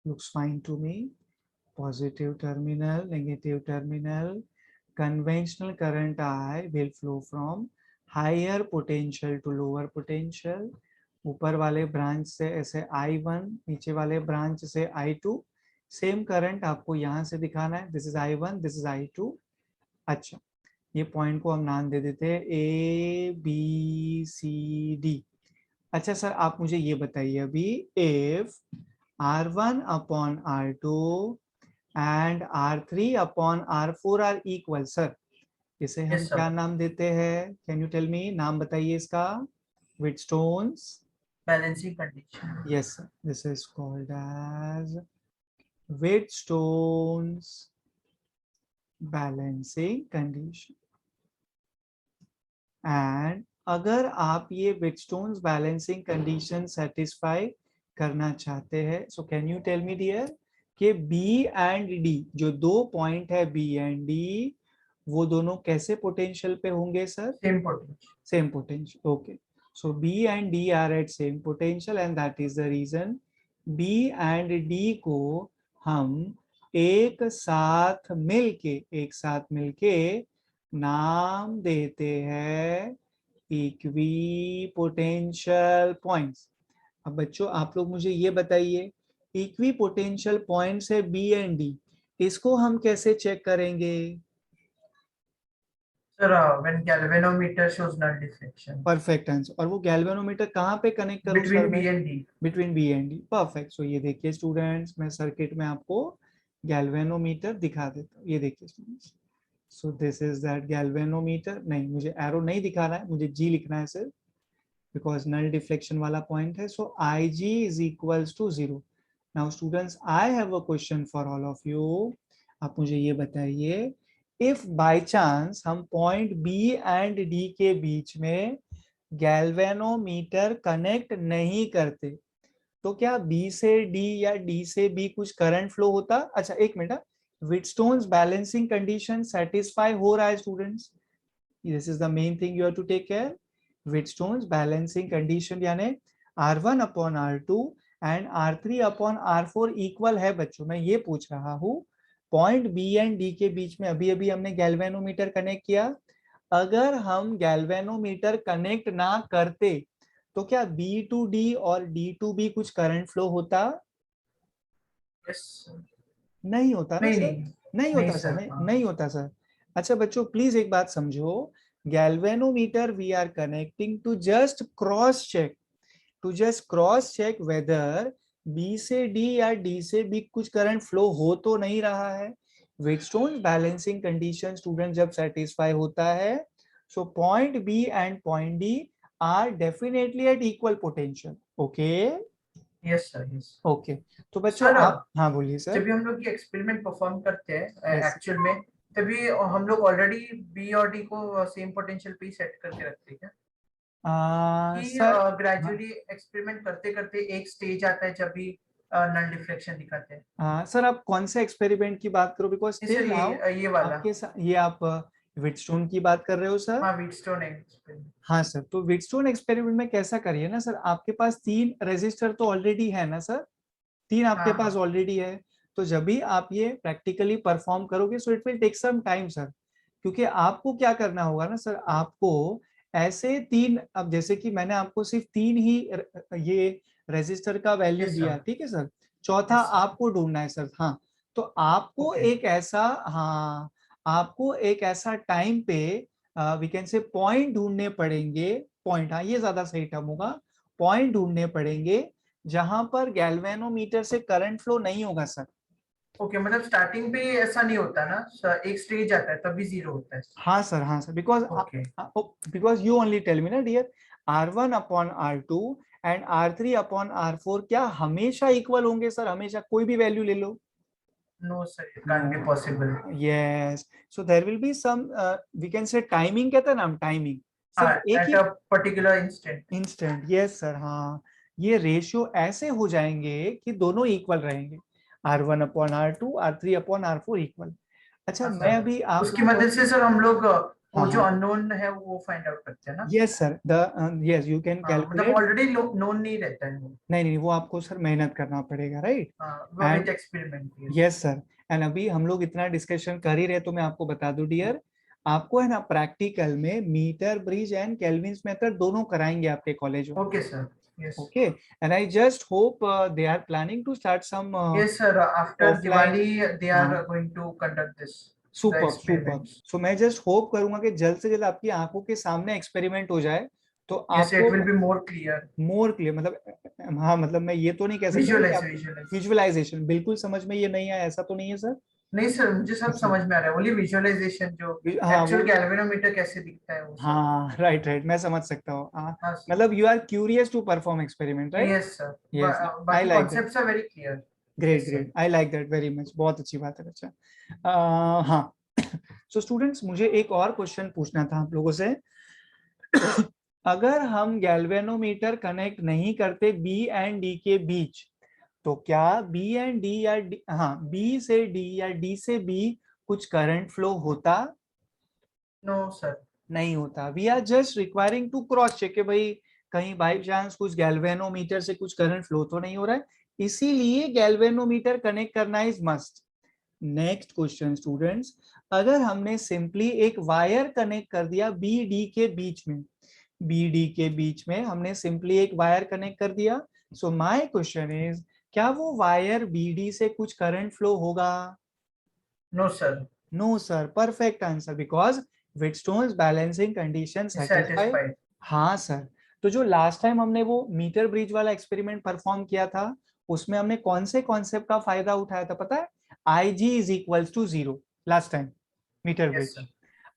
looks fine to me, positive terminal, negative terminal, conventional current I will flow from higher potential to lower potential, ऊपर वाले branch से ऐसे I1, नीचे वाले ब्रांच से I2, सेम करंट आपको यहाँ से दिखाना है, this is I1, this is I2। अच्छा, ये पॉइंट को हम नाम दे देते हैं A B C D। अच्छा सर, आप मुझे ये बताइए अभी, if R1 upon R2 and R3 upon R4 are equal, sir इसे हम Yes क्या sir. नाम देते हैं? कैन यू टेल मी, नाम बताइए इसका। Wheatstone's, Balancing condition. Yes sir, this is called as Wheatstone's balancing condition. And अगर आप ये व्हीटस्टोन्स बैलेंसिंग कंडीशन सेटिस्फाई करना चाहते हैं, so can you tell me dear कि बी एंड डी, जो दो पॉइंट है बी एंड डी, वो दोनों कैसे पोटेंशियल पे होंगे sir? Same potential. Same potential, okay. So B and D are at same potential and that is the reason B and D को हम एक साथ मिलके नाम देते हैं इक्वी पोटेंशियल पॉइंट्स। अब बच्चों आप लोग मुझे ये बताइए, इक्वी पोटेंशियल पॉइंट्स है बी एंड डी, इसको हम कैसे चेक करेंगे? Sir, when galvanometer shows null deflection. Perfect answer. और वो गैल्वेनोमीटर कहाँ पे कनेक्ट करूं सर Between मैं? B and D. Between B and D, perfect. So ये देखिए स्टूडेंट्स, मैं सर्किट में आपको गैल्वेनोमीटर दिखा देता हूँ, ये देखिए students. So this is that galvanometer, नहीं मुझे एरो नहीं दिखाना है, मुझे जी लिखना है सिर्फ, बिकॉज नल डिफ्लेक्शन वाला पॉइंट है। So I G is equals to 0। Now students, I have a question for all of you. आप मुझे ये बताइए, इफ बाय चांस हम पॉइंट बी एंड डी के बीच में गैल्वेनोमीटर कनेक्ट नहीं करते, तो क्या बी से डी या डी से बी कुछ करंट फ्लो होता? अच्छा एक minute, Wheatstone's balancing condition satisfy हो रहा है students, this is the main thing you have to take care. Wheatstone's balancing condition यानी R1 upon R2 and R3 upon R4 equal है बच्चों। मैं ये पूछ रहा हूँ, पॉइंट बी एंड डी के बीच में अभी अभी हमने गैल्वेनोमीटर कनेक्ट किया, अगर हम गैल्वेनोमीटर कनेक्ट ना करते तो क्या बी टू डी और डी टू बी कुछ करंट फ्लो होता? Yes. नहीं होता ना नहीं सर, नहीं नहीं नहीं होता सर, सर. नहीं होता सर। अच्छा बच्चों प्लीज एक बात समझो, galvanometer we are connecting to just cross check, to just cross check whether B से डी या डी से बी कुछ करंट फ्लो हो तो नहीं रहा है। व्हीटस्टोन बैलेंसिंग कंडीशन स्टूडेंट जब सेटिस्फाई होता है, so point B and point D are definitely at equal potential. Okay Yes sir. Yes. Okay, तो बच्चों सर, आप, हाँ बोलिए जब सर। भी हम लोग ये एक्सपेरिमेंट परफॉर्म करते हैं यस एक्चुअल में, तभी हम लोग ऑलरेडी बी और डी को सेम पोटेंशियल पे सेट करके रखते हैं कि सर, ग्रेजुअली एक्सपेरिमेंट करते करते एक स्टेज आता है जब भी नल डिफ्लेक्शन दिखाते हैं। सर आप कौन से एक्सपेरिमेंट की बात करो, बिकॉज जी सर, टिल नाउ ये वाला। आपके साथ ये आप व्हीटस्टोन की बात कर रहे हो सर? हाँ, व्हीटस्टोन एक्सपेरिमेंट। हाँ सर, तो व्हीटस्टोन एक्सपेरिमेंट में कैसा करिए ना सर, आपके पास 3 रेजिस्टर तो ऑलरेडी है ना सर, 3 आपके हाँ पास हाँ ऑलरेडी है, तो जब भी आप ये प्रैक्टिकली परफॉर्म करोगे, so it will take some time sir, क्योंकि आपको क्या करना होगा ना सर, आपको ऐसे तीन, अब जैसे कि मैंने आपको सिर्फ तीन ही ये रेजिस्टर का वैल्यू Yes, दिया, sir. ठीक है सर, चौथा Yes, sir. आपको ढूंढना है सर। हाँ, तो आपको Okay. एक ऐसा, हाँ, आपको एक ऐसा टाइम पे वी कैन से पॉइंट ढूंढने पड़ेंगे, पॉइंट, हाँ ये ज्यादा सही टर्म होगा, पॉइंट ढूंढने पड़ेंगे जहां पर गैल्वेनोमीटर से करंट फ्लो नहीं होगा सर। ओके, मतलब स्टार्टिंग पे ऐसा नहीं होता ना सर, एक स्टेज आता है तभी जीरो होता है। हाँ सर, हाँ sir, okay. Because you only tell me ना डियर, R1/R2 एंड R3/R4 क्या हमेशा इक्वल होंगे सर? हमेशा कोई भी वैल्यू ले लो? No sir, it no, can't be possible. Yes, so there will be some, we can say timing, कहते हैं ना हम, टाइमिंग, सिर्फ एक एट ही a particular instant. Instant, yes sir, हाँ, ये रेशियो ऐसे हो जाएंगे कि दोनों इक्वल रहेंगे, R1/R2, R3/R4 इक्वल। अच्छा, हाँ मैं सर, अभी उसकी आपको मदद से सर हम लोग हाँ वो जो हाँ, अननोन है वो फाइंड आउट करते हैं ना। Yes sir, the yes you can हाँ, मतलब कैलकुलेट। ऑलरेडी नोन नहीं रहता है वो। नहीं नहीं, वो आपको सर मेहनत करना पड़ेगा, राइट? हाँ, वो with and experiment. Yes. Yes sir, and अभी हम लोग इतना डिस्कशन कर ही रहे, तो मैं आपको बता दूं डियर, आपको है ना प्रैक्टिकल में meter bridge and Kelvin's method दोनों कराएंगे आपके कॉलेज में। Okay sir. Yes. Okay, and I just hope they are planning to start some yes sir, after offline. Diwali they are हाँ, going to conduct this the super super. Experiments. So मैं just hope करूंगा कि जल्द से जल्द आपकी आंखों के सामने एक्सपेरिमेंट हो जाए, तो यस, इट आपको will be more clear. More clear, मतलब हाँ, मतलब मैं ये तो नहीं कह सकता ना कि विजुअलाइज आप विजुअलाइज। विजुअलाइजेशन बिल्कुल समझ में ये नहीं आया, ऐसा तो नहीं है सर? नहीं सर, मुझे सब समझ में आ रहा है, ओनली विजुअलाइजेशन जो हाँ वो, एक्चुअल गैल्वेनोमीटर कैसे दिखता है वो सब। हाँ राइट राइट, मैं समझ सकता हूँ, हाँ, हाँ सर। मतलब you are curious to perform experiment, right? Yes sir, yes, I बाकी like that, concepts are very clear. Great yes sir. Great, I like that very much, बहुत अच्छी बात है बच्चा। हाँ, सो स्टूडेंट्स, मुझे एक और क्वेश्चन पूछना था आप लोगों से। अगर हम गैल्वेनोमीटर कनेक्ट नहीं करते बी एंड डी के बीच, तो क्या बी एंड डी या हाँ, बी से डी या डी से बी कुछ करंट फ्लो होता? No sir. नहीं होता। We are just requiring to cross check के भाई कहीं बाई चांस कुछ गैल्वेनोमीटर से कुछ करंट फ्लो तो नहीं हो रहा है, इसीलिए गैल्वेनोमीटर कनेक्ट करना is must. Next question students, अगर हमने सिंपली एक वायर कनेक्ट कर दिया बी डी के बीच में, बी डी के बीच में हमने सिंपली एक वायर कनेक्ट कर दिया, सो माय क्वेश्चन इज, क्या वो वायर बी डी से कुछ करंट फ्लो होगा? No sir. No sir, perfect answer, because Wheatstone's balancing condition satisfy. Satisfied. हाँ सर, तो जो लास्ट टाइम हमने वो मीटर ब्रिज वाला एक्सपेरिमेंट परफॉर्म किया था, उसमें हमने कौन से कॉन्सेप्ट का फायदा उठाया था पता है? I G is equal to zero, last time, meter yes bridge. Sir.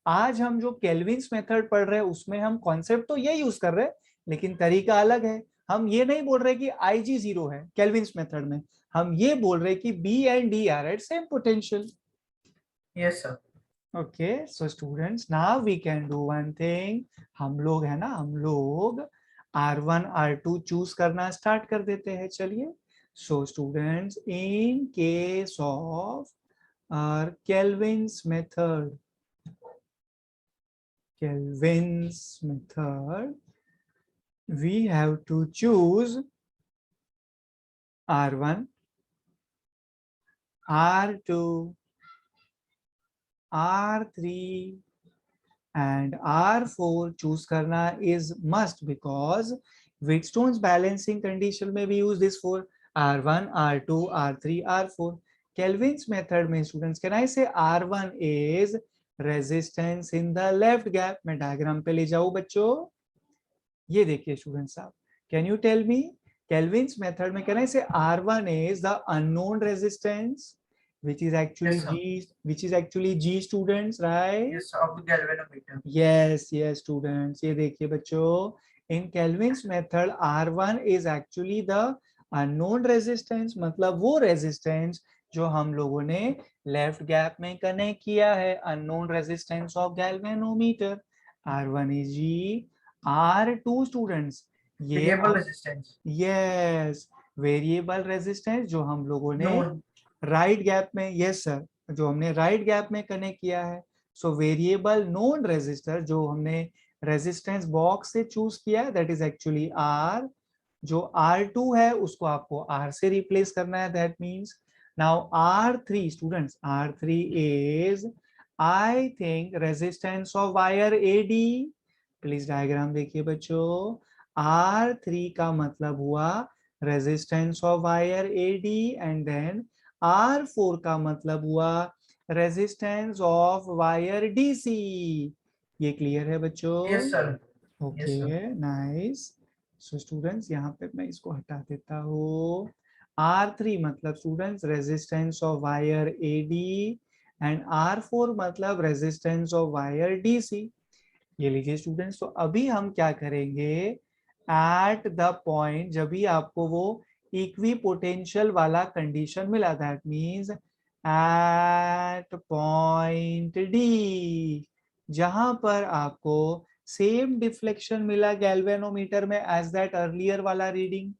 आज हम जो केल्विन्स मेथड पढ़ रहे हैं उसमें हम कॉन्सेप्ट तो ये यूज कर रहे हैं, लेकिन तरीका अलग है। हम ये नहीं बोल रहे कि आई जी जीरो है केल्विन्स मेथड में, हम ये बोल रहे कि B and D are at same potential. Yes sir. Okay, so students, now we can do one thing. हम लोग है ना, हम लोग R1 R2 चूज करना स्टार्ट कर देते हैं, चलिए। So students, in case of our Kelvin's method, we have to choose R1, R2, R3 and R4 choose करना is must, because Wheatstone's balancing condition में भी use this for R1, R2, R3, R4. Kelvin's method में students, can I say R1 is resistance in the left gap? मैं diagram पे ले जाऊँ बच्चों, ये देखिए स्टूडेंट साहब, can you tell me Kelvin's method में can I say R1 is the unknown resistance, which is actually yes sir. G students, right? Yes, of the galvanometer. Yes, yes, students. ये देखिए बच्चों, in Kelvin's method, R1 is actually the unknown resistance, मतलब वो resistance जो हम लोगों ने left gap में कनेक्ट किया है, unknown resistance of galvanometer. R1 is G, R2 students, ये वेरिएबल हम, रेजिस्टेंस। yes, वेरिएबल रेजिस्टेंस जो हम लोगों ने नोन। राइट गैप में, यस सर, जो हमने राइट गैप में कनेक्ट किया है। सो वेरिएबल नोन रेजिस्टर जो हमने रेजिस्टेंस बॉक्स से चूज किया है, दैट इज एक्चुअली आर। जो R2 है उसको आपको R से रिप्लेस करना है, that means now R3 students, R3 is I think resistance of wire AD, please diagram देखिए बच्चों, R3 का मतलब हुआ resistance of wire AD and then R4 का मतलब हुआ रेजिस्टेंस ऑफ वायर DC। ये क्लियर है बच्चों? Yes, sir. Yes, sir. Okay nice. So students यहाँ पे मैं इसको हटा देता हूँ। R3 मतलब students resistance of wire AD and R4 मतलब रेजिस्टेंस ऑफ वायर DC। ये लीजिए स्टूडेंट्स, तो अभी हम क्या करेंगे, एट द पॉइंट जब भी आपको वो इक्वी पोटेंशियल वाला कंडीशन मिला, that means at point D, जहां पर आपको सेम डिफ्लेक्शन मिला गैल्वेनोमीटर में एज दैट अर्लियर वाला reading,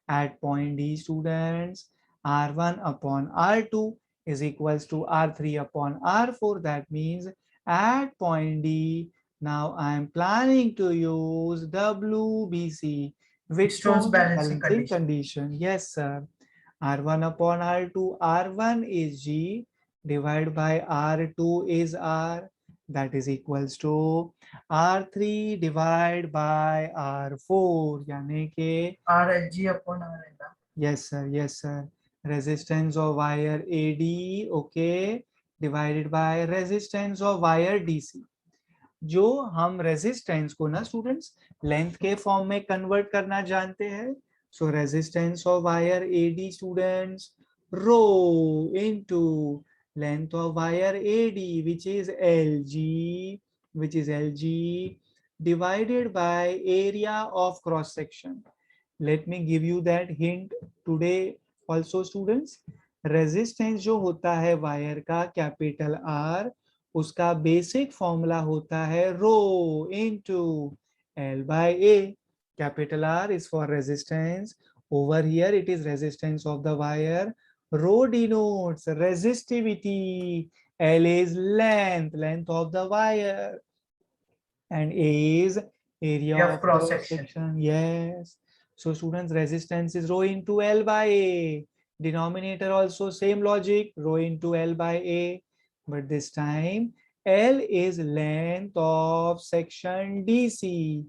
at point D students R1 upon R2 is equals to R3 upon R4, that means at point D now I am planning to use WBC, Wheatstone's Wheatstone's balancing balancing condition. condition. Yes, sir. R1 upon R2, R1 is G divided by R2 is R, that is equals to R3 divided by R4, यानी कि RLG upon RL. yes sir, yes sir, resistance of wire AD, okay, divided by resistance of wire DC। जो हम resistance को ना students length के form में convert करना जानते हैं, so resistance of wire AD students rho into length of wire AD which is LG divided by area of cross section. Let me give you that hint today also students. Resistance जो होता है wire का capital R, उसका basic formula होता है rho into L by A. Capital R is for resistance, over here it is resistance of the wire, rho denotes resistivity, L is length of the wire, and A is area Area of of cross cross section. section. Yes. So students, resistance is rho into L by A. Denominator also same logic, rho into L by A. But this time L is length of section DC.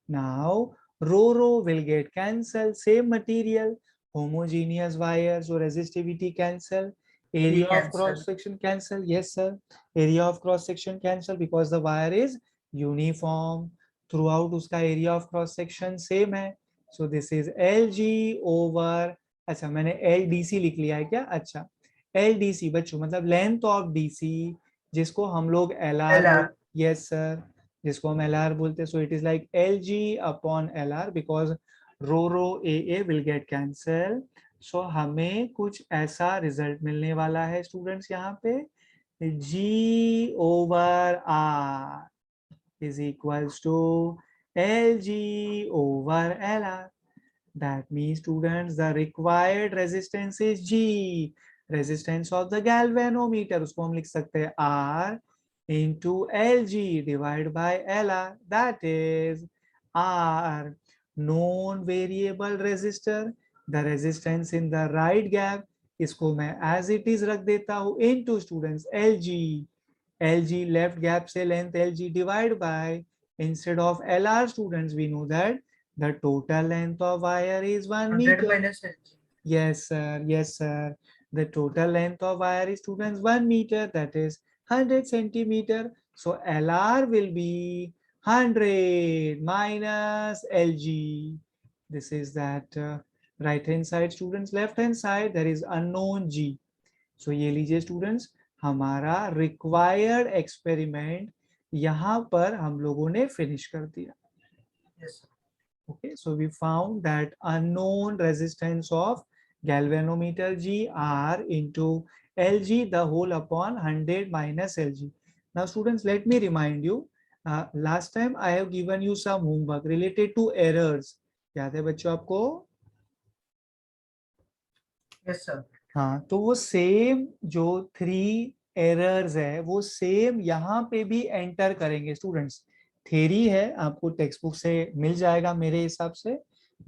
Now rho will get cancelled. Same material, homogeneous wire, so resistivity cancel. Area of cross section cancel. Yes sir. Area of cross section cancel because the wire is uniform throughout, उसका area of cross section same है। So this is L G over, अच्छा मैंने L D C लिख लिया है क्या? अच्छा L D C बच्चों मतलब लेंथ ऑफ डी सी, जिसको हम लोग एल आर, यस सर, जिसको हम एल आर बोलते हैं। So it is like L G upon L R because rho A will get cancel. So हमें कुछ ऐसा रिजल्ट मिलने वाला है स्टूडेंट्स यहाँ पे, G over R is equals to Lg over Lr. That means students the required resistance is G, resistance of the galvanometer, उसको हम लिख सकते हैं R into Lg divided by Lr, that is R, known variable resistor, the resistance in the right gap, इसको मैं as it is रख देता हूँ into students Lg, LG left gap से length LG divide by, instead of LR students we know that the total length of wire is 1 meter. minus LG. Yes sir, yes sir, the total length of wire is students 1 meter, that is 100 centimeter. So LR will be 100 minus LG. This is that right hand side students, left hand side there is unknown G. So ये लीजिए students, हमारा required experiment यहाँ पर हम लोगों ने finish कर दिया। Yes. Okay, so we found that unknown resistance of galvanometer G R into Lg the whole upon 100 minus Lg. Now students, let me remind you, last time I have given you some homework related to errors. याद है बच्चों आपको? Yes sir. हाँ, तो वो same जो 3 errors है वो सेम यहाँ पे भी एंटर करेंगे स्टूडेंट्स। थ्योरी है, आपको टेक्स्ट बुक से मिल जाएगा मेरे हिसाब से,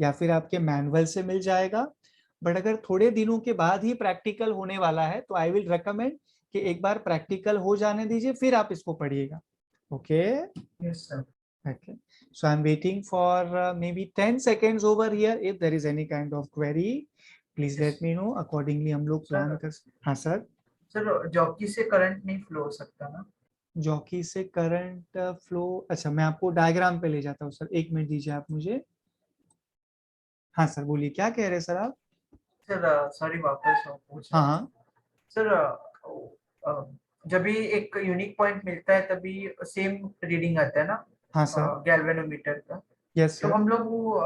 या फिर आपके मैनुअल से मिल जाएगा। बट अगर थोड़े दिनों के बाद ही प्रैक्टिकल होने वाला है तो आई विल रिकमेंड कि एक बार प्रैक्टिकल हो जाने दीजिए फिर आप इसको पढ़िएगा. Okay. Yes, sir. Okay. So I'm waiting for maybe 10 seconds over here. If there is any kind of query, please Yes. let me know. Accordingly हम लोग Sir. प्लान कर. हाँ सर. सर जॉकी से करंट नहीं flow हो सकता ना? Jockey से करंट फ्लो. अच्छा, मैं आपको डायग्राम पे ले जाता हूँ सर. एक मिनट दीजिए आप मुझे. हाँ सर, बोलिए क्या कह रहे हैं सर आप. सर सॉरी, वापस पूछ रहा हाँ हूँ. हाँ. सर जब भी एक यूनिक पॉइंट मिलता है तभी सेम रीडिंग आता है ना हाँ सर. गैल्वेनोमीटर का. यस तो सर. हम लोग वो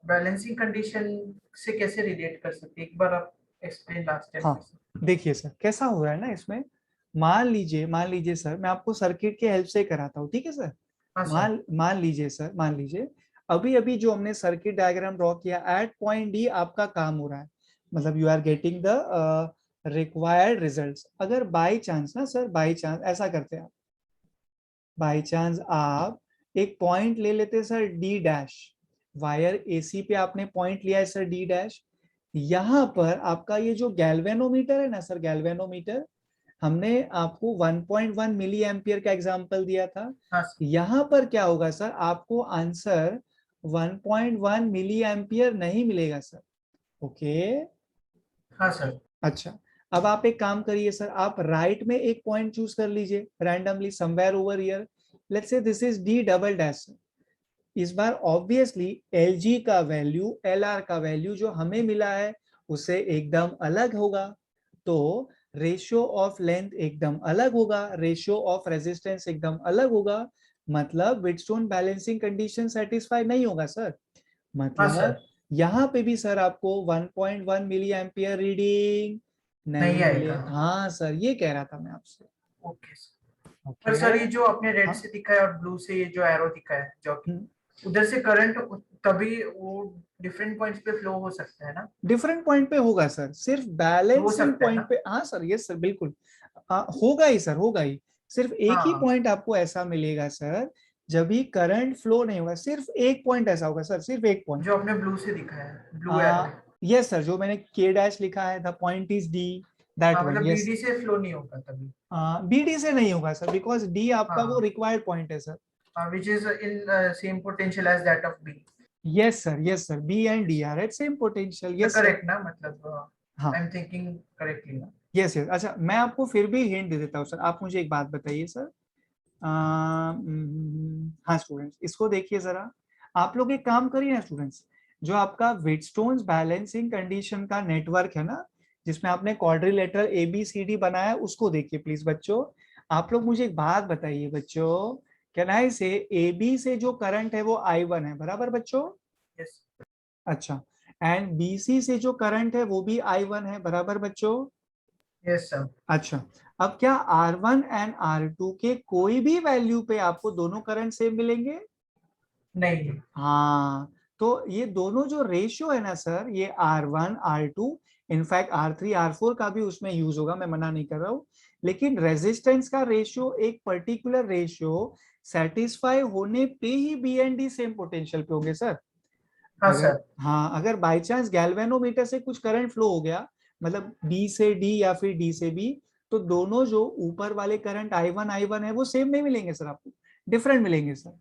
बैलेंसिंग कंडीशन से कैसे रिलेट कर सकते हैं? एक बार आप एक्सप्लेन लास्ट टाइम हाँ, कर सकते देखिए सर कैसा हो रहा है ना इसमें. मान लीजिए सर, मैं आपको सर्किट के हेल्प से कराता हूँ, ठीक है सर. हैं? हाँ सर. मान लीजिए सर, मान लीजिए अभी अभी जो हमने सर्किट डायग्राम ड्रॉ किया एट पॉइंट डी आपका काम हो रहा है. मतलब you are getting the required results. अगर बाई चांस ना सर, बाई चांस ऐसा करते हैं, बाई चांस आप एक पॉइंट ले लेते sir D dash. Wire AC पे आपने पॉइंट लिया है सर डी डैश. यहां पर आपका ये जो गैल्वेनोमीटर है ना सर, गैल्वेनोमीटर हमने आपको 1.1 मिली एम्पियर का एग्जांपल दिया था. हाँ सर. यहां पर क्या होगा सर, आपको आंसर 1.1 मिली एम्पियर नहीं मिलेगा सर. ओके. हाँ सर. अच्छा, अब आप एक काम करिए सर, आप राइट में एक पॉइंट चूज कर लीजिए randomly somewhere over here. Let's say this is D double dash. इस बार ऑब्वियसली एल जी का वैल्यू, एल आर का वैल्यू जो हमें मिला है उससे एकदम अलग होगा. तो रेशियो ऑफ लेंथ एकदम अलग होगा, रेशियो ऑफ रेजिस्टेंस एकदम अलग होगा. मतलब व्हिटस्टोन बैलेंसिंग कंडीशन सेटिस्फाई नहीं होगा सर. हाँ मतलब सर. यहाँ पे भी सर आपको 1.1 मिली एम्पियर रीडिंग नहीं नहीं मिले. आएगा. हाँ सर, ये कह रहा था मैं आपसे. Okay sir. पर ओके. सर ये जो आपने रेड हाँ. से दिखा है और ब्लू से ये जो एरो दिखा है जॉकी, उधर से करंट तभी वो डिफरेंट पॉइंट्स पे फ्लो हो सकता है ना? डिफरेंट पॉइंट पे होगा सर, सिर्फ हो बैलेंसिंग सकता है पॉइंट ना? पे. हाँ सर, यस सर, बिल्कुल. होगा ही सर, होगा ही. सिर्फ एक ही हाँ, पॉइंट आपको ऐसा मिलेगा सर जब भी करंट फ्लो नहीं होगा. सिर्फ एक पॉइंट ऐसा होगा सर, सिर्फ एक पॉइंट. जो आपने ब्लू से दिखा है, ब्लू एरो. यस सर, जो मैंने के डैश लिखा है, the point is D, that हाँ, वन. मतलब यस. बीडी से फ्लो नहीं होगा तभी. बीडी से नहीं होगा सर, बिकॉज डी आपका वो हाँ, रिक्वायर्ड पॉइंट है sir. which is in same potential as that of B. Yes sir, yes sir, B and D Yes. Are at same potential. तो यस सर. करेक्ट ना, मतलब हाँ. आई एम थिंकिंग करेक्टली ना? Yes yes. अच्छा, मैं आपको फिर भी हिंट दे देता हूँ सर. आप मुझे एक बात बताइए सर. हाँ स्टूडेंट्स, इसको देखिए जरा. आप लोग एक काम करिए ना स्टूडेंट्स, जो आपका व्हिटस्टोन्स बैलेंसिंग कंडीशन का नेटवर्क है ना, जिसमें आपने क्वाड्रिलेटरल एबीसीडी बनाया है, उसको देखिए प्लीज बच्चों. आप लोग मुझे एक बात बताइए बच्चों, कैन आई से एबी से जो करंट है वो I1 है, बराबर बच्चों. यस. अच्छा. एंड बीसी से जो करंट है वो भी I1 है, बराबर बच्चों. Yes sir. अच्छा. अब क्या R1 एंड R2 के कोई भी वैल्यू पे आपको दोनों करंट सेम मिलेंगे? नहीं. हाँ. तो ये दोनों जो रेशियो है ना सर, ये R1 R2, in fact R3 R4 का भी उसमें यूज होगा, मैं मना नहीं कर रहा हूँ. लेकिन रेजिस्टेंस का रेशियो, एक पर्टिकुलर रेशियो सेटिस्फाई होने पे ही B and D same potential पे होंगे सर. हाँ अगर, सर. हाँ, अगर बाय चांस गैल्वेनोमीटर से कुछ करंट फ्लो हो गया, मतलब बी से डी या फिर डी से बी, तो दोनों जो ऊपर वाले करंट I1 है वो सेम नहीं मिलेंगे सर आपको, डिफरेंट मिलेंगे सर.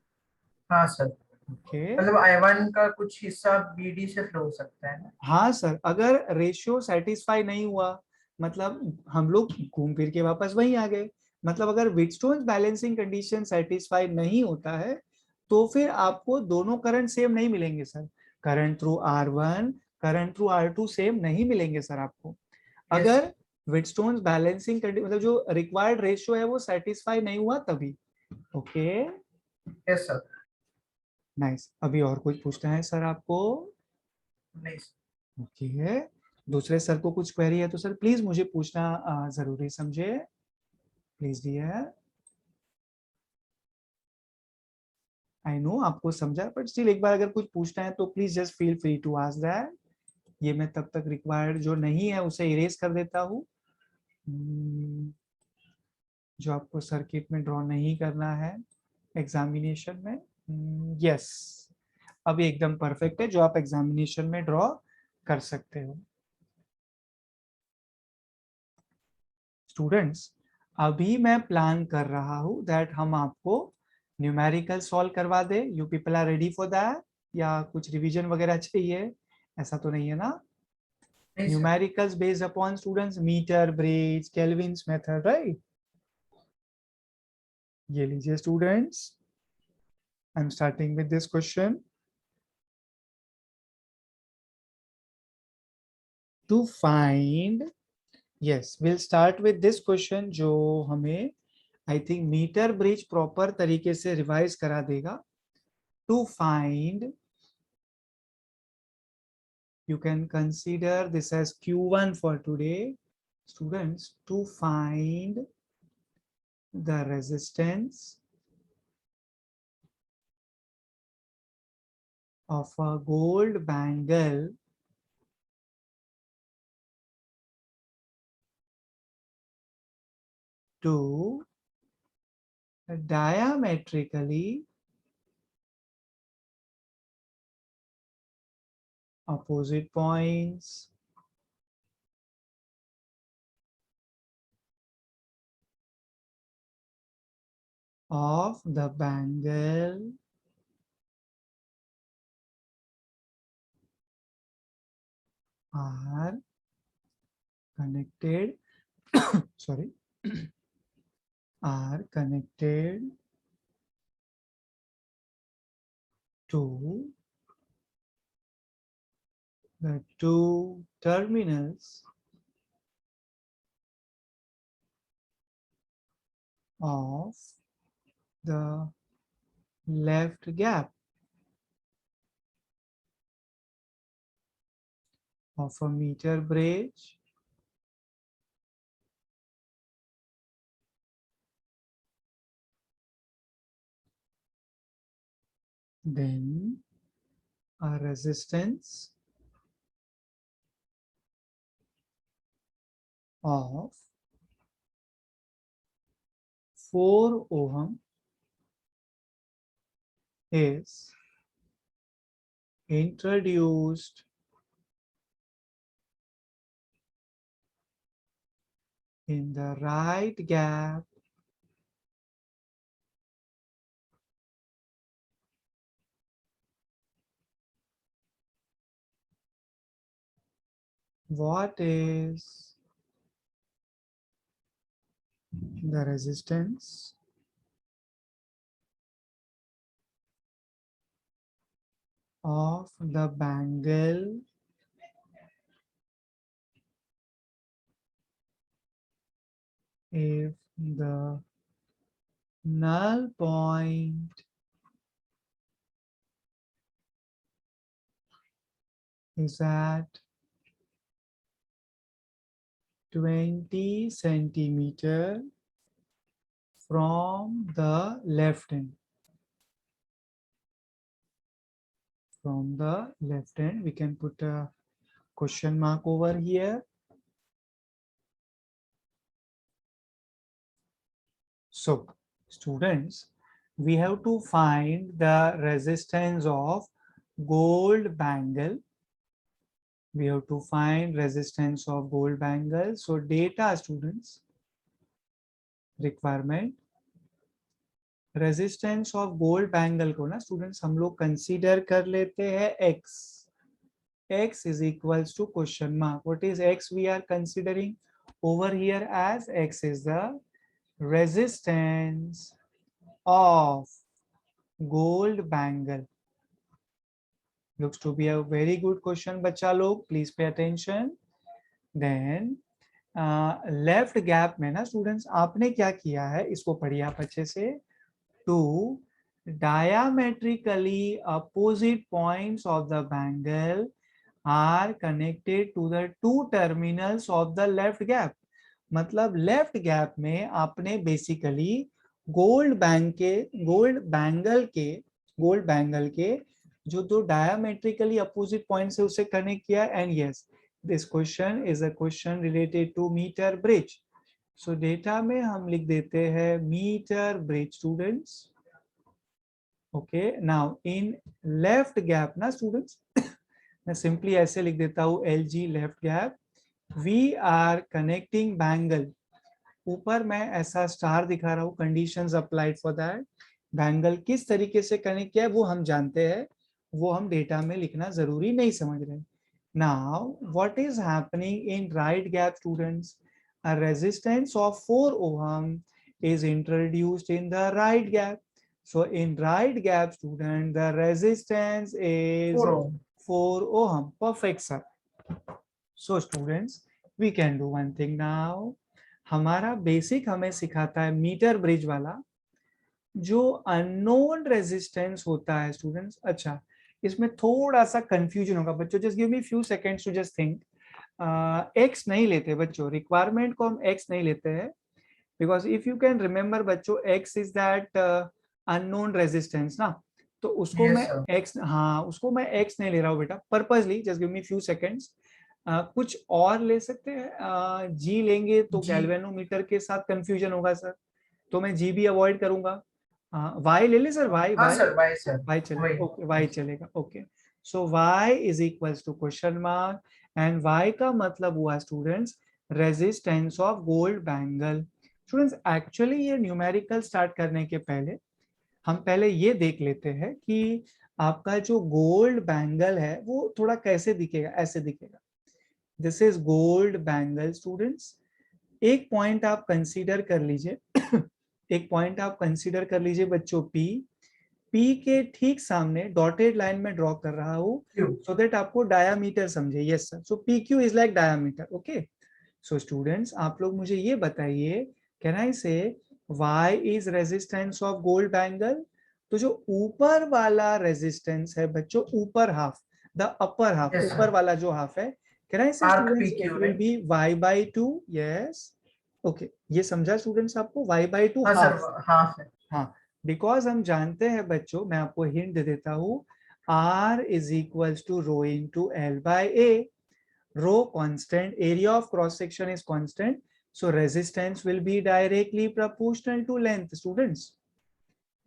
हाँ सर. ओके. मतलब I1 का कुछ हिस्सा BD से फ्लो हो सकता है ना? हाँ सर, अगर रेशियो सेटिस्फाई नहीं हुआ, मतलब हम लोग घूम फिर के वापस वहीं आ गए. मतलब अगर व्हिटस्टोन बैलेंसिंग कंडीशन सेटिस्फाई नहीं होता है तो फिर आपको दोनों करंट सेम नहीं मिलेंगे sir. Current through R1, current through R2 same नहीं मिलेंगे सर आपको. यस. अगर व्हिटस्टोन बैलेंसिंग कंडीशन, मतलब जो रिक्वायर्ड रेशियो है वो सेटिस्फाई नहीं हुआ तभी. ओके. Yes sir. नाइस. अभी और कुछ पूछना है सर आपको? नहीं. ओके. दूसरे सर को कुछ क्वेरी है तो सर प्लीज मुझे पूछना जरूरी समझे. Please dear. आई नो आपको समझा, बट स्टिल एक बार अगर कुछ पूछना है तो please just feel free to ask that. ये मैं तब तक रिक्वायर्ड जो नहीं है उसे इरेज कर देता हूँ. जो आपको सर्किट में ड्रॉ नहीं करना है एग्जामिनेशन में. यस. अभी एकदम परफेक्ट है, जो आप एग्जामिनेशन में ड्रॉ कर सकते हो. स्टूडेंट्स अभी मैं प्लान कर रहा हूं दैट हम आपको न्यूमेरिकल सॉल्व करवा दे. You people are ready for that या कुछ रिवीजन वगैरह चाहिए? ऐसा तो नहीं है ना? नहीं सर. Numericals based upon students metre, bridge, Kelvin's method, right? ये लीजिए students, I am starting with this question. To find, yes will start with this question जो हमें I think meter bridge proper तरीके से रिवाइज करा देगा. To find, you can consider this as Q1 for today. Students, to find the resistance of a gold bangle to diametrically opposite points of the bangle are connected sorry are connected to the two terminals of the left gap of a meter bridge then a resistance of 4 ohm is introduced in the right gap what is the resistance of the bangle if the null point is at 20 centimeter from the left end. From the left end, we can put a question mark over here. So, students, we have to find the resistance of gold bangle. We have to find resistance of gold bangle. So, data students, requirement, resistance of gold bangle को ना students हम लोग consider कर लेते हैं x. X is equals to question mark. What is x we are considering over here as? X is the resistance of gold bangle. Looks to be a very good question, बच्चा लोग, please pay attention. Then left gap में ना students आपने क्या किया है, इसको पढ़िए आप अच्छे से. Two diametrically opposite points of the bangle are connected to the two terminals of the left gap. मतलब लेफ्ट गैप में आपने बेसिकली गोल्ड बैंगल के जो दो डायमेट्रिकली अपोजिट पॉइंट से उसे कनेक्ट किया. And yes, this question is a question related to metre bridge. So data में हम लिख देते हैं metre bridge students. Okay, now in left gap ना स्टूडेंट्स मैं सिंपली ऐसे लिख देता हूं LG left gap. We are connecting bangle. ऊपर मैं ऐसा स्टार दिखा रहा हूँ, conditions applied for that. Bangle किस तरीके से कनेक्ट किया है वो हम जानते हैं, वो हम डेटा में लिखना जरूरी नहीं समझ रहे। Now what is happening in right gap students? A resistance of 4 ohm is introduced in the right gap. So in right gap student, the resistance is 4 ohm. 4 ohm. Perfect sir. So students, we can do one thing now. हमारा basic हमें सिखाता है metre bridge वाला, जो unknown resistance होता है students. अच्छा, इसमें थोड़ा सा कंफ्यूजन होगा बच्चों, just give me few seconds to just think. X नहीं लेते बच्चों, रिक्वायरमेंट को हम एक्स नहीं लेते हैं, because if you can remember बच्चों, X is that unknown resistance ना, तो उसको Yes, मैं sir. एक्स, हाँ उसको मैं एक्स नहीं ले रहा हूँ बेटा, purposely. Just give me few seconds. कुछ और ले सकते हैं, जी लेंगे तो G. गैल्वेनोमीटर के साथ कंफ्यूजन होगा सर, तो मैं जी भी अवॉइड करूंगा। वाई ले ले सर, वाई हाँ Y sir, why sir? Y चलेगा, वही. ओके वाई चलेगा, okay. So Y is equals to question mark, and Y का मतलब हुआ students resistance of gold bangle. Students actually ये न्यूमेरिकल स्टार्ट करने के पहले हम पहले ये देख लेते हैं कि आपका जो गोल्ड बैंगल है वो थोड़ा कैसे दिखेगा। ऐसे दिखेगा, this is gold bangle students. एक पॉइंट आप कंसीडर कर लीजिए एक पॉइंट आप कंसीडर कर लीजिए बच्चों, पी। पी के ठीक सामने डॉटेड लाइन में ड्रॉ कर रहा हूं, Q. सो दैट आपको डायामीटर समझे। Yes sir, so P Q is like diameter, okay. So students आप लोग मुझे ये बताइए, can I say Y is resistance of gold bangle? तो जो ऊपर वाला रेजिस्टेंस है बच्चों, ऊपर half, the upper half, Yes, ऊपर sir. वाला जो हाफ है, can I say Arc students it PQ, will right? Be y by 2। Yes, okay, ये समझा स्टूडेंट्स आपको, y by 2 हाँ sir, हाफ। half है. हाँ, बिकॉज हम जानते हैं बच्चों, मैं आपको हिंट दे देता हूँ, R is equals to rho into L by A. Rho constant, area of cross section is constant, so resistance will be directly proportional to length students.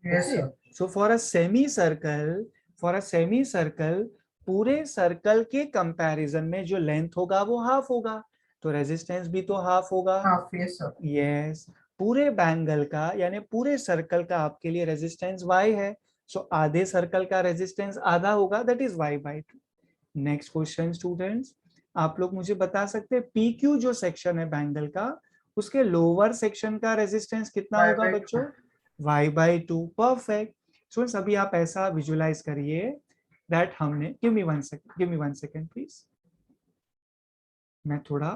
Yes Okay, sir. so for a semicircle पूरे circle के comparison में जो length होगा वो half होगा, तो resistance भी तो हाफ होगा। Half, yes sir. यस, पूरे बैंगल का यानी पूरे सर्कल का आपके लिए रेजिस्टेंस y है, सो आधे सर्कल का रेजिस्टेंस आधा होगा, that is y by 2। Next question students, आप लोग मुझे बता सकते हैं पी क्यू जो सेक्शन है बैंगल का, उसके लोअर सेक्शन का रेजिस्टेंस कितना Y होगा by 2. बच्चों? y by 2। परफेक्ट स्टूडेंट्स, अभी आप ऐसा विजुलाइज करिए दैट हमने, give me one second please, मैं थोड़ा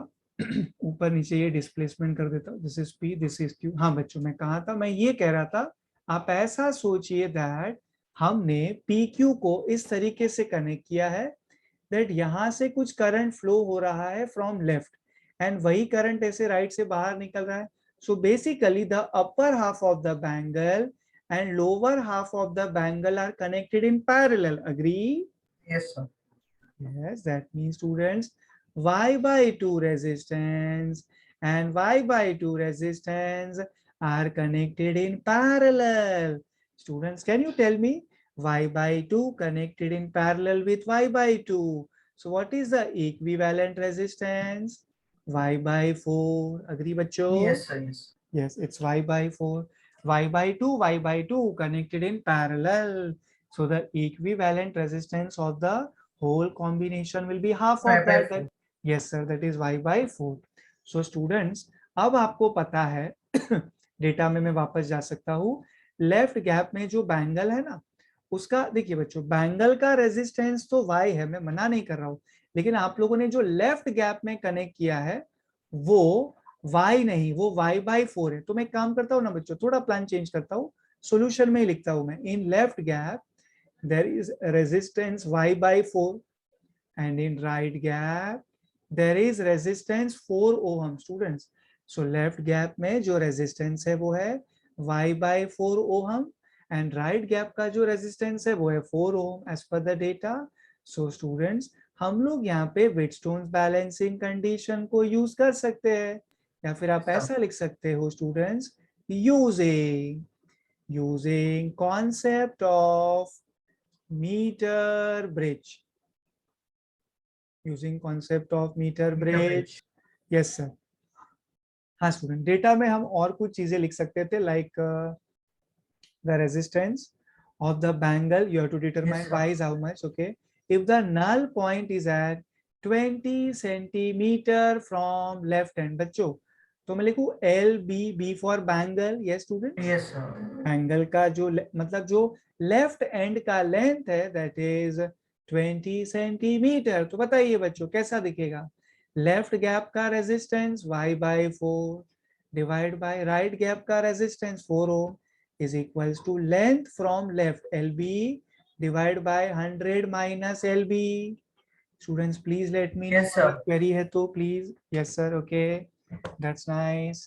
ऊपर नीचे ये डिस्प्लेसमेंट कर देता हूँ। This is P, this is Q. हाँ बच्चों, मैं कहा था, मैं ये कह रहा था, आप ऐसा सोचिए दैट हमने पी क्यू को इस तरीके से कनेक्ट किया है दैट यहां से कुछ करंट फ्लो हो रहा है फ्रॉम लेफ्ट, एंड वही करंट ऐसे राइट से बाहर निकल रहा है। So basically the upper half of the bangle and lower half of the bangle are connected in parallel, agree? Yes sir. Yes, that means students, y by 2 resistance and y by 2 resistance are connected in parallel. Students, can you tell me y by 2 connected in parallel with y by 2? So what is the equivalent resistance? Y by 4. Agree, bachcho? Yes sir, yes. Yes, it's y by 4. Y by 2 connected in parallel. So the equivalent resistance of the whole combination will be half Y of by that. 4. Yes sir, that is y by 4. So students, अब आपको पता है data में मैं वापस जा सकता हूँ। लेफ्ट गैप में जो बैंगल है ना, उसका देखिए बच्चों, बैंगल का रेजिस्टेंस तो y है, मैं मना नहीं कर रहा हूँ, लेकिन आप लोगों ने जो लेफ्ट गैप में कनेक्ट किया है वो y नहीं, वो y by 4 है। तो मैं काम करता हूँ ना बच्चों, थोड़ा प्लान चेंज करता हूँ, सोल्यूशन में ही लिखता हूँ मैं, इन left gap there is resistance y by 4 and in right gap there is resistance 4 ohm students। so left gap में जो resistance है वो है y by 4 ohm and right gap का जो resistance है वो है 4 ohm as per the data। so students, हम लोग यहाँ पे Wheatstone's balancing condition को यूज कर सकते हैं, या फिर आप Yes sir. ऐसा लिख सकते हो students, using concept of meter bridge, using concept of meter Meter bridge। bridge. Yes sir, हाँ स्टूडेंट, डेटा में हम और कुछ चीजें लिख सकते थे, like the resistance of the bangle. You have to determine Yes, sir. y is how much. Okay, if the null point is at 20 centimeter from left hand, बच्चों तो मैं लिखूं L B, B for bangle, yes students, Yes, sir. Angle का जो मतलब जो left end का length है दैट इज 20 सेंटीमीटर। तो बताइए बच्चों कैसा दिखेगा, लेफ्ट गैप का resistance y by 4 divide by right gap का resistance 4 ohm is equals to length from left LB divided by 100 minus LB. Students, please let me know Yes, अगर sir. query है तो please. Yes sir, okay, that's nice.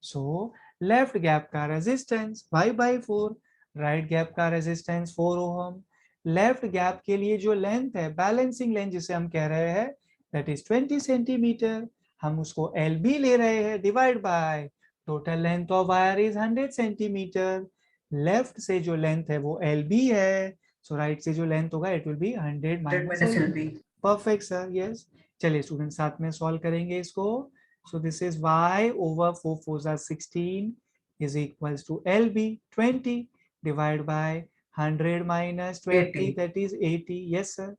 So left gap का resistance y by 4, right gap का resistance 4 ohm. Left gap के लिए जो length है, balancing length जिसे हम कह रहे हैं, दैट इज 20 सेंटीमीटर, हम उसको LB ले रहे हैं divide by total length of wire is 100 centimetre. Left से जो लेंथ है वो LB है, सो राइट से जो लेंथ होगा it will be 100 100 minus minus LB। LB. Perfect sir, yes. चलिए स्टूडेंट साथ में सॉल्व करेंगे इसको। सो this is y over 4 4s are 16 is equals to LB 20 divided by 100 minus 20 80. that is 80। yes sir,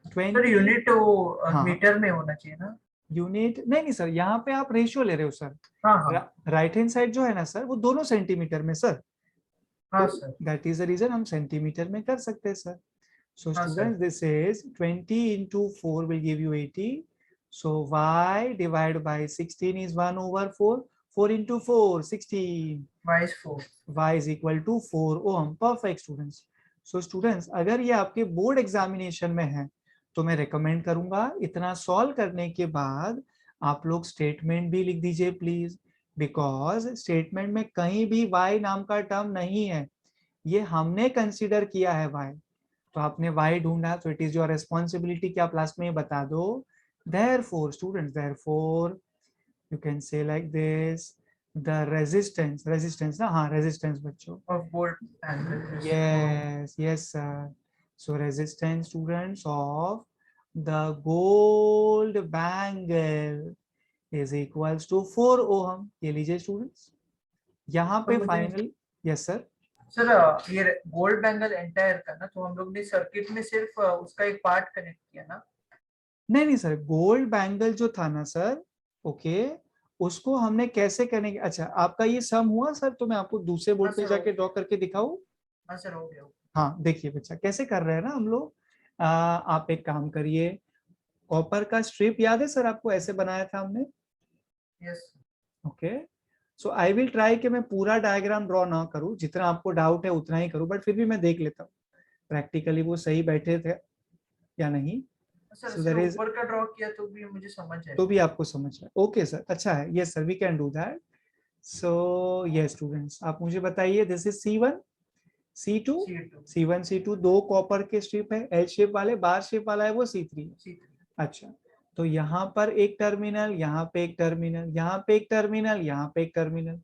sir 20। Unit तो हाँ metre में होना चाहिए ना? यूनिट नहीं नहीं सर, यहाँ पे आप रेशियो ले रहे हो सर। हाँ हाँ राइट हैंड साइड जो है ना सर वो दोनों सेंटीमीटर में सर, हाँ तो sir. That is the reason हम सेंटीमीटर में कर सकते हैं सर। So हाँ sir. students, this is 20 into 4 will give you 80. So y divided by 16 is 1 over 4. 4 into 4, 16. y is 4. Y is equal to 4 ohm. Perfect students. So students, अगर ये आपके board examination में है तो मैं रेकमेंड करूंगा इतना सॉल्व करने के बाद आप लोग स्टेटमेंट भी लिख दीजिए प्लीज, बिकॉज स्टेटमेंट में कहीं भी y नाम का टर्म नहीं है, ये हमने कंसीडर किया है y। तो आपने y ढूंढा तो इट इज योर रेस्पॉन्सिबिलिटी कि आप लास्ट में बता दो। therefore students, therefore you can say like this, the resistance ना, हाँ resistance बच्चों, Of bolt angle is 4 ohm. yes yes sir, so resistance students of the gold bangle is equals to 4 ohm। ये लीजिए students, यहाँ तो पे मुझे final, yes sir. Sir ये गोल्ड बैंगल एंटायर का ना, तो हम लोग ने सर्किट में सिर्फ उसका एक पार्ट कनेक्ट किया ना? नहीं नहीं सर, गोल्ड बैंगल जो था ना सर, ओके, उसको हमने कैसे करेंगे, अच्छा आपका ये सम हुआ सर, तो मैं आपको दूसरे हाँ बोर्ड पे सर हो जाके ड्रॉ गया। करके दिखाऊं। हाँ सर हो गया। हाँ देखिए बच्चा कैसे कर रहे हैं ना हम लोग, आप एक काम करिए, कॉपर का स्ट्रिप याद है सर आपको, ऐसे बनाया था हमने, yes. Okay. So I will try कि मैं पूरा डायग्राम ड्रॉ ना करूं, जितना आपको डाउट है उतना ही करूं, बट फिर भी मैं देख लेता हूँ प्रैक्टिकली वो सही बैठे थे या नहीं। सर सो सिर्फ देयर इज, ऊपर का ड्रॉ किया तो भी मुझे समझ है। तो भी आपको समझ है, ओके सर, अच्छा है, yes sir we can do that. So ये स्टूडेंट्स आप मुझे बताइए, this is C1 C2, C2 C1 C2 दो कॉपर के स्ट्रिप है, एल शेप वाले, बार शेप वाला है वो C3 है। C3। अच्छा, तो यहाँ पर एक टर्मिनल, यहाँ पे एक टर्मिनल, यहाँ पे एक टर्मिनल, यहाँ पे एक टर्मिनल।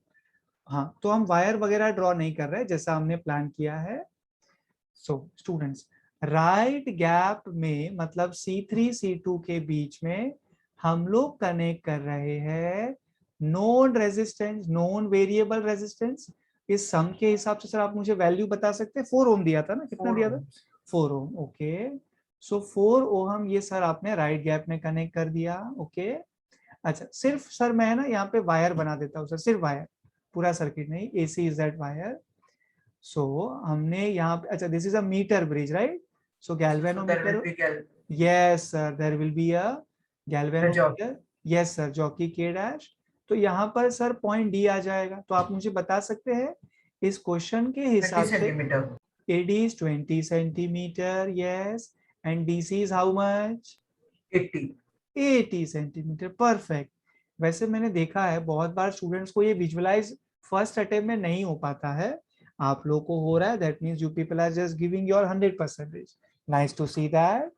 हाँ तो हम वायर वगैरह ड्रॉ नहीं कर रहे जैसा हमने प्लान किया है। सो स्टूडेंट्स, राइट गैप में मतलब C3 C2 के बीच में हम लोग कनेक्ट कर रहे हैं known resistance, known variable resistance. इस सम के हिसाब से सर आप मुझे वैल्यू बता सकते हैं, 4 ओम दिया था ना, कितना 4 दिया था, ohms। 4 ओम, ओके। सो 4 ओम ये सर आपने राइट गैप में कनेक्ट कर दिया, ओके। अच्छा सिर्फ सर मैं ना यहाँ पे वायर बना देता हूँ सर, सिर्फ वायर, पूरा सर्किट नहीं, AC is that wire. So हमने यहाँ पे, अच्छा this is a metre bridge right, so So there will galvanometer, be gal yes sir there will be a the job। Galvanometer, yes sir jockey K dash. तो यहाँ पर sir point D आ जाएगा, तो आप मुझे बता सकते हैं इस क्वेश्चन के 20 हिसाब से centimetre. AD is 20 centimeter, yes, and DC is how much? 80। 80 centimetre, perfect. वैसे मैंने देखा है बहुत बार स्टूडेंट्स को ये विजुअलाइज फर्स्ट अटेम्प्ट में नहीं हो पाता है, आप लोगों को हो रहा है, that means you people are just giving your 100%। Nice to see that.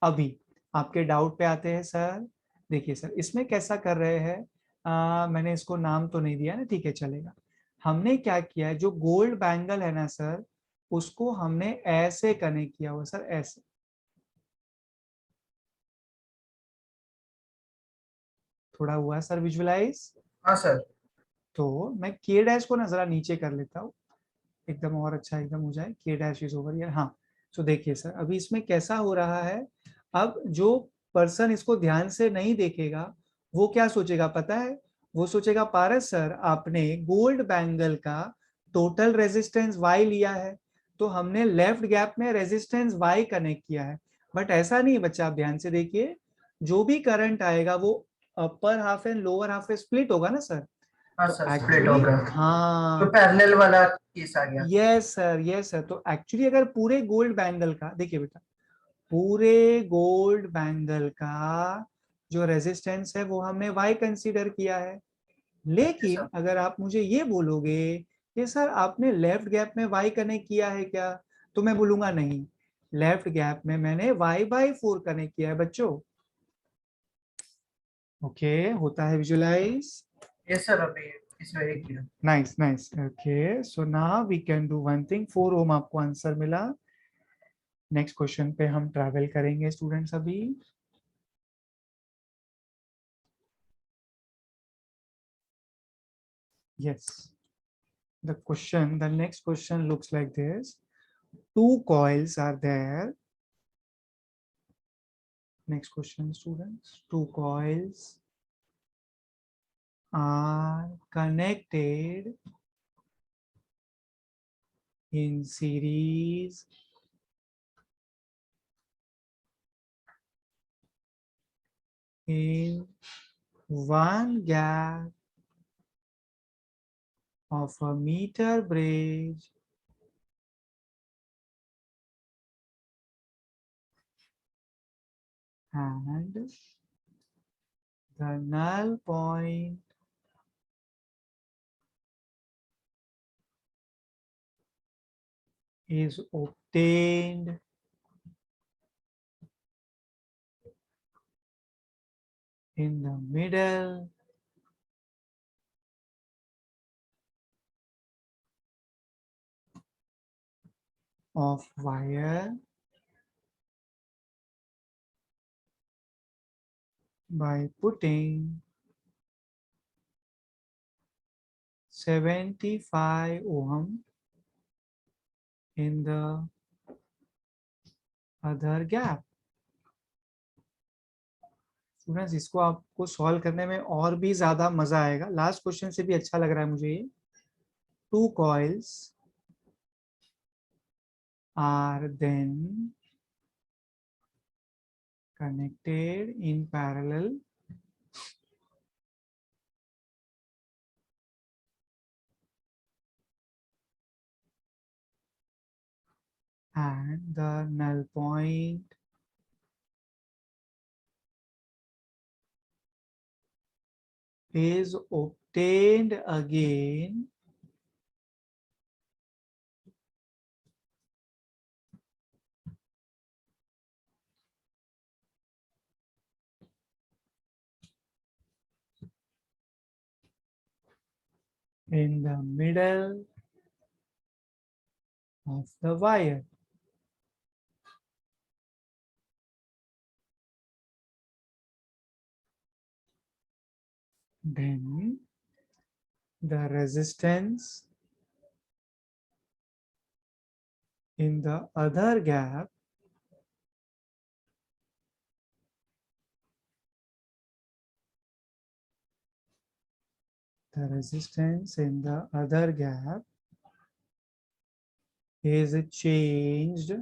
अभी आपके डाउट पे आते हैं सर, देखिए सर इसमें कैसा कर रहे हैं, मैंने इसको नाम तो नहीं दिया ना, ठीक है चलेगा। हमने क्या किया है, जो गोल्ड बैंगल है ना सर, उसको हमने ऐसे कनेक्ट किया हुआ सर, ऐसे, थोड़ा हुआ सर विजुअलाइज, हाँ सर। तो मैं के डैश को ना जरा नीचे कर लेता हूँ, एकदम और अच्छा एकदम हो जाए, के डैश इज ओवर हियर। हाँ, तो देखिए सर अभी इसमें कैसा हो रहा है, अब जो पर्सन इसको ध्यान से नहीं देखेगा वो क्या सोचेगा पता है, वो सोचेगा पारस सर आपने गोल्ड बैंगल का टोटल रेजिस्टेंस y लिया है, तो हमने लेफ्ट गैप में रेजिस्टेंस y कनेक्ट किया है। बट ऐसा नहीं बच्चा, आप ध्यान से देखिए, जो भी करंट आएगा वो upper half and lower half में स्प्लिट होगा ना सर। हाँ तो सर, स्प्लिट एक्चुअली होगा, तो हाँ, पैरेलल वाला केस आ गया। यस सर यस सर, तो एक्चुअली अगर पूरे गोल्ड बैंगल का देखिए बेटा, पूरे गोल्ड बैंगल का जो रेजिस्टेंस है वो हमने y कंसीडर किया है। यस लेकिन सर। अगर आप मुझे ये बोलोगे कि सर आपने लेफ्ट गैप में y कनेक्ट किया है क्या, तो मैं बोलूंगा नहीं, लेफ्ट गैप में मैंने y/4 कनेक्ट किया है बच्चों। ओके, होता है विजुलाइज। यस सर, अभी is very clear. Nice nice, okay so now we can do one thing, 4 ohm आपको आंसर मिला। नेक्स्ट क्वेश्चन पे हम ट्रैवल करेंगे स्टूडेंट्स अभी। Yes, the next question looks like this. Two coils are there. Next question, students. Two coils are connected in series in one gap of a meter bridge and the null point is obtained in the middle of wire by putting 75 ohm in the other gap. Students इसको आपको solve करने में और भी ज्यादा मजा आएगा, last question से भी अच्छा लग रहा है मुझे ये। Two coils are then connected in parallel and the null point is obtained again in the middle of the wire. Then the resistance in the other gap is changed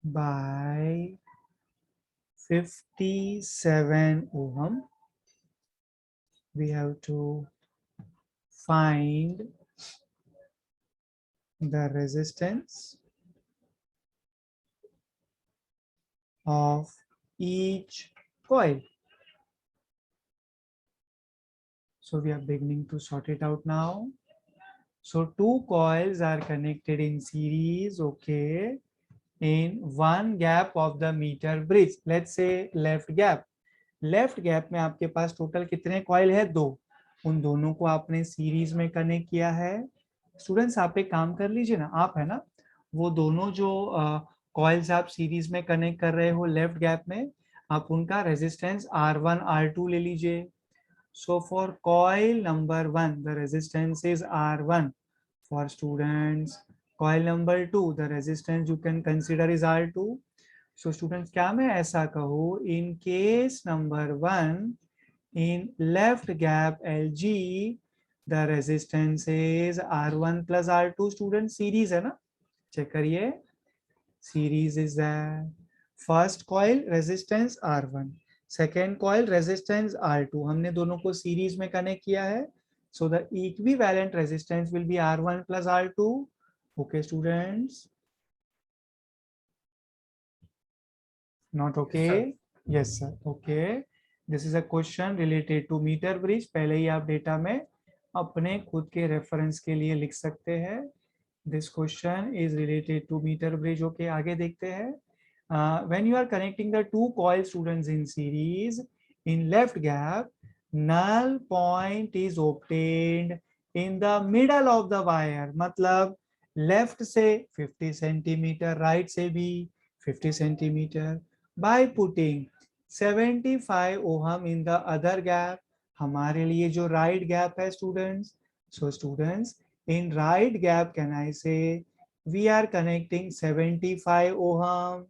by 57 ohm. We have to find the resistance of each coil. So we are beginning to sort it out now. So two coils are connected in series, okay, in one gap of the meter bridge. Let's say left gap. Left gap में आपके पास total कितने coil है, दो, उन दोनों को आपने series में कनेक्ट किया है। स्टूडेंट्स आप एक काम कर लीजिए ना, आप है ना वो दोनों जो कॉइल्स आप सीरीज में कनेक्ट कर रहे हो लेफ्ट गैप में, आप उनका रेजिस्टेंस R1 R2 ले लीजिए, So for coil number 1, the resistance is R1 for students. Coil number 2, the resistance you can consider is R2. So students, क्या मैं ऐसा कहूँ, in case number 1, in left gap LG, the resistance is R1 plus R2. Students, series है ना, check करिए, series is there. First coil resistance R1, second coil resistance R2. हमने दोनों को series में connect किया है. So the equivalent resistance will be R1 plus R2. Okay, students? Not okay? Yes, sir. Okay. This is a question related to meter bridge. पहले ही आप data में अपने खुद के रेफरेंस के लिए लिख सकते हैं. This question is related to meter bridge. Okay, आगे देखते हैं. When you are connecting the two coil students in series, in left gap, null point is obtained in the middle of the wire. मतलब left से 50 centimeter, right से भी 50 centimeter. By putting 75 ohm in the other gap, हमारे लिए जो right gap है students, so students, in right gap can I say we are connecting 75 ohm.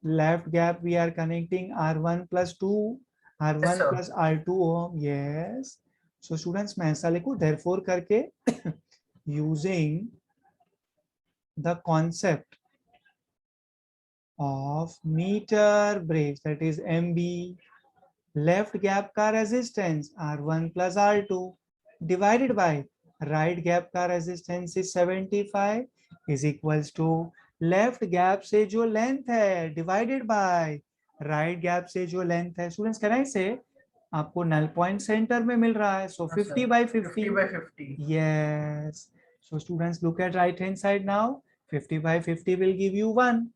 Left gap we are connecting R1 plus 2, R1 sir. plus R2 ohm. Yes. So students, मैं ऐसा लिखूं, therefore करके using the concept of meter bridge, that is MB, left gap का resistance R1 plus R2 divided by right gap का resistance is 75 is equals to left gap से जो length है divided by right gap से जो length है. Students, can I say आपको null point center में मिल रहा है, so 50 by 50. 50 by 50. Yes. So students, look at right hand side now. 50 by 50 will give you 1.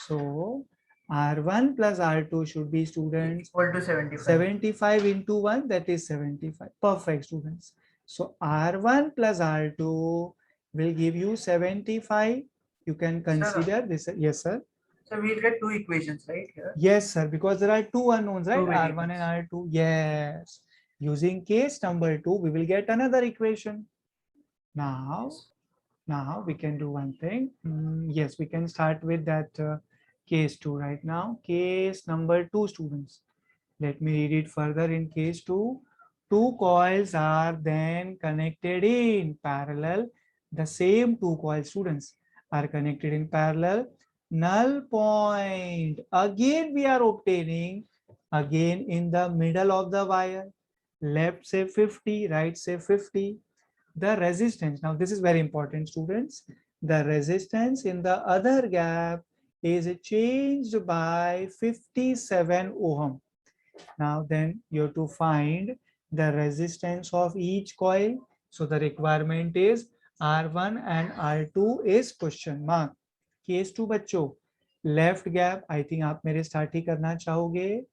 So R1 plus R2 should be, students, Equal to 75. 75 into 1, that is 75. Perfect, students. So R1 plus R2 will give you 75. You can consider this. Yes, sir. So we'll get two equations, right here? Yes, sir, because there are two unknowns, right? Two R1 and R2. Yes. Using case number 2, we will get another equation. Now, now we can do one thing. Yes, we can start with that case 2 right now. Case number 2, students. Let me read it further. In case 2, two coils are then connected in parallel. The same two coils, students, are connected in parallel. Null point again we are obtaining again in the middle of the wire. Left say 50, right say 50. The resistance, now this is very important, students, the resistance in the other gap is changed by 57 ohm. Now then you have to find the resistance of each coil. So the requirement is R1 and R2 is question mark. Case 2 बच्चों, left gap, I think आप मेरे start ही करना चाहोगे.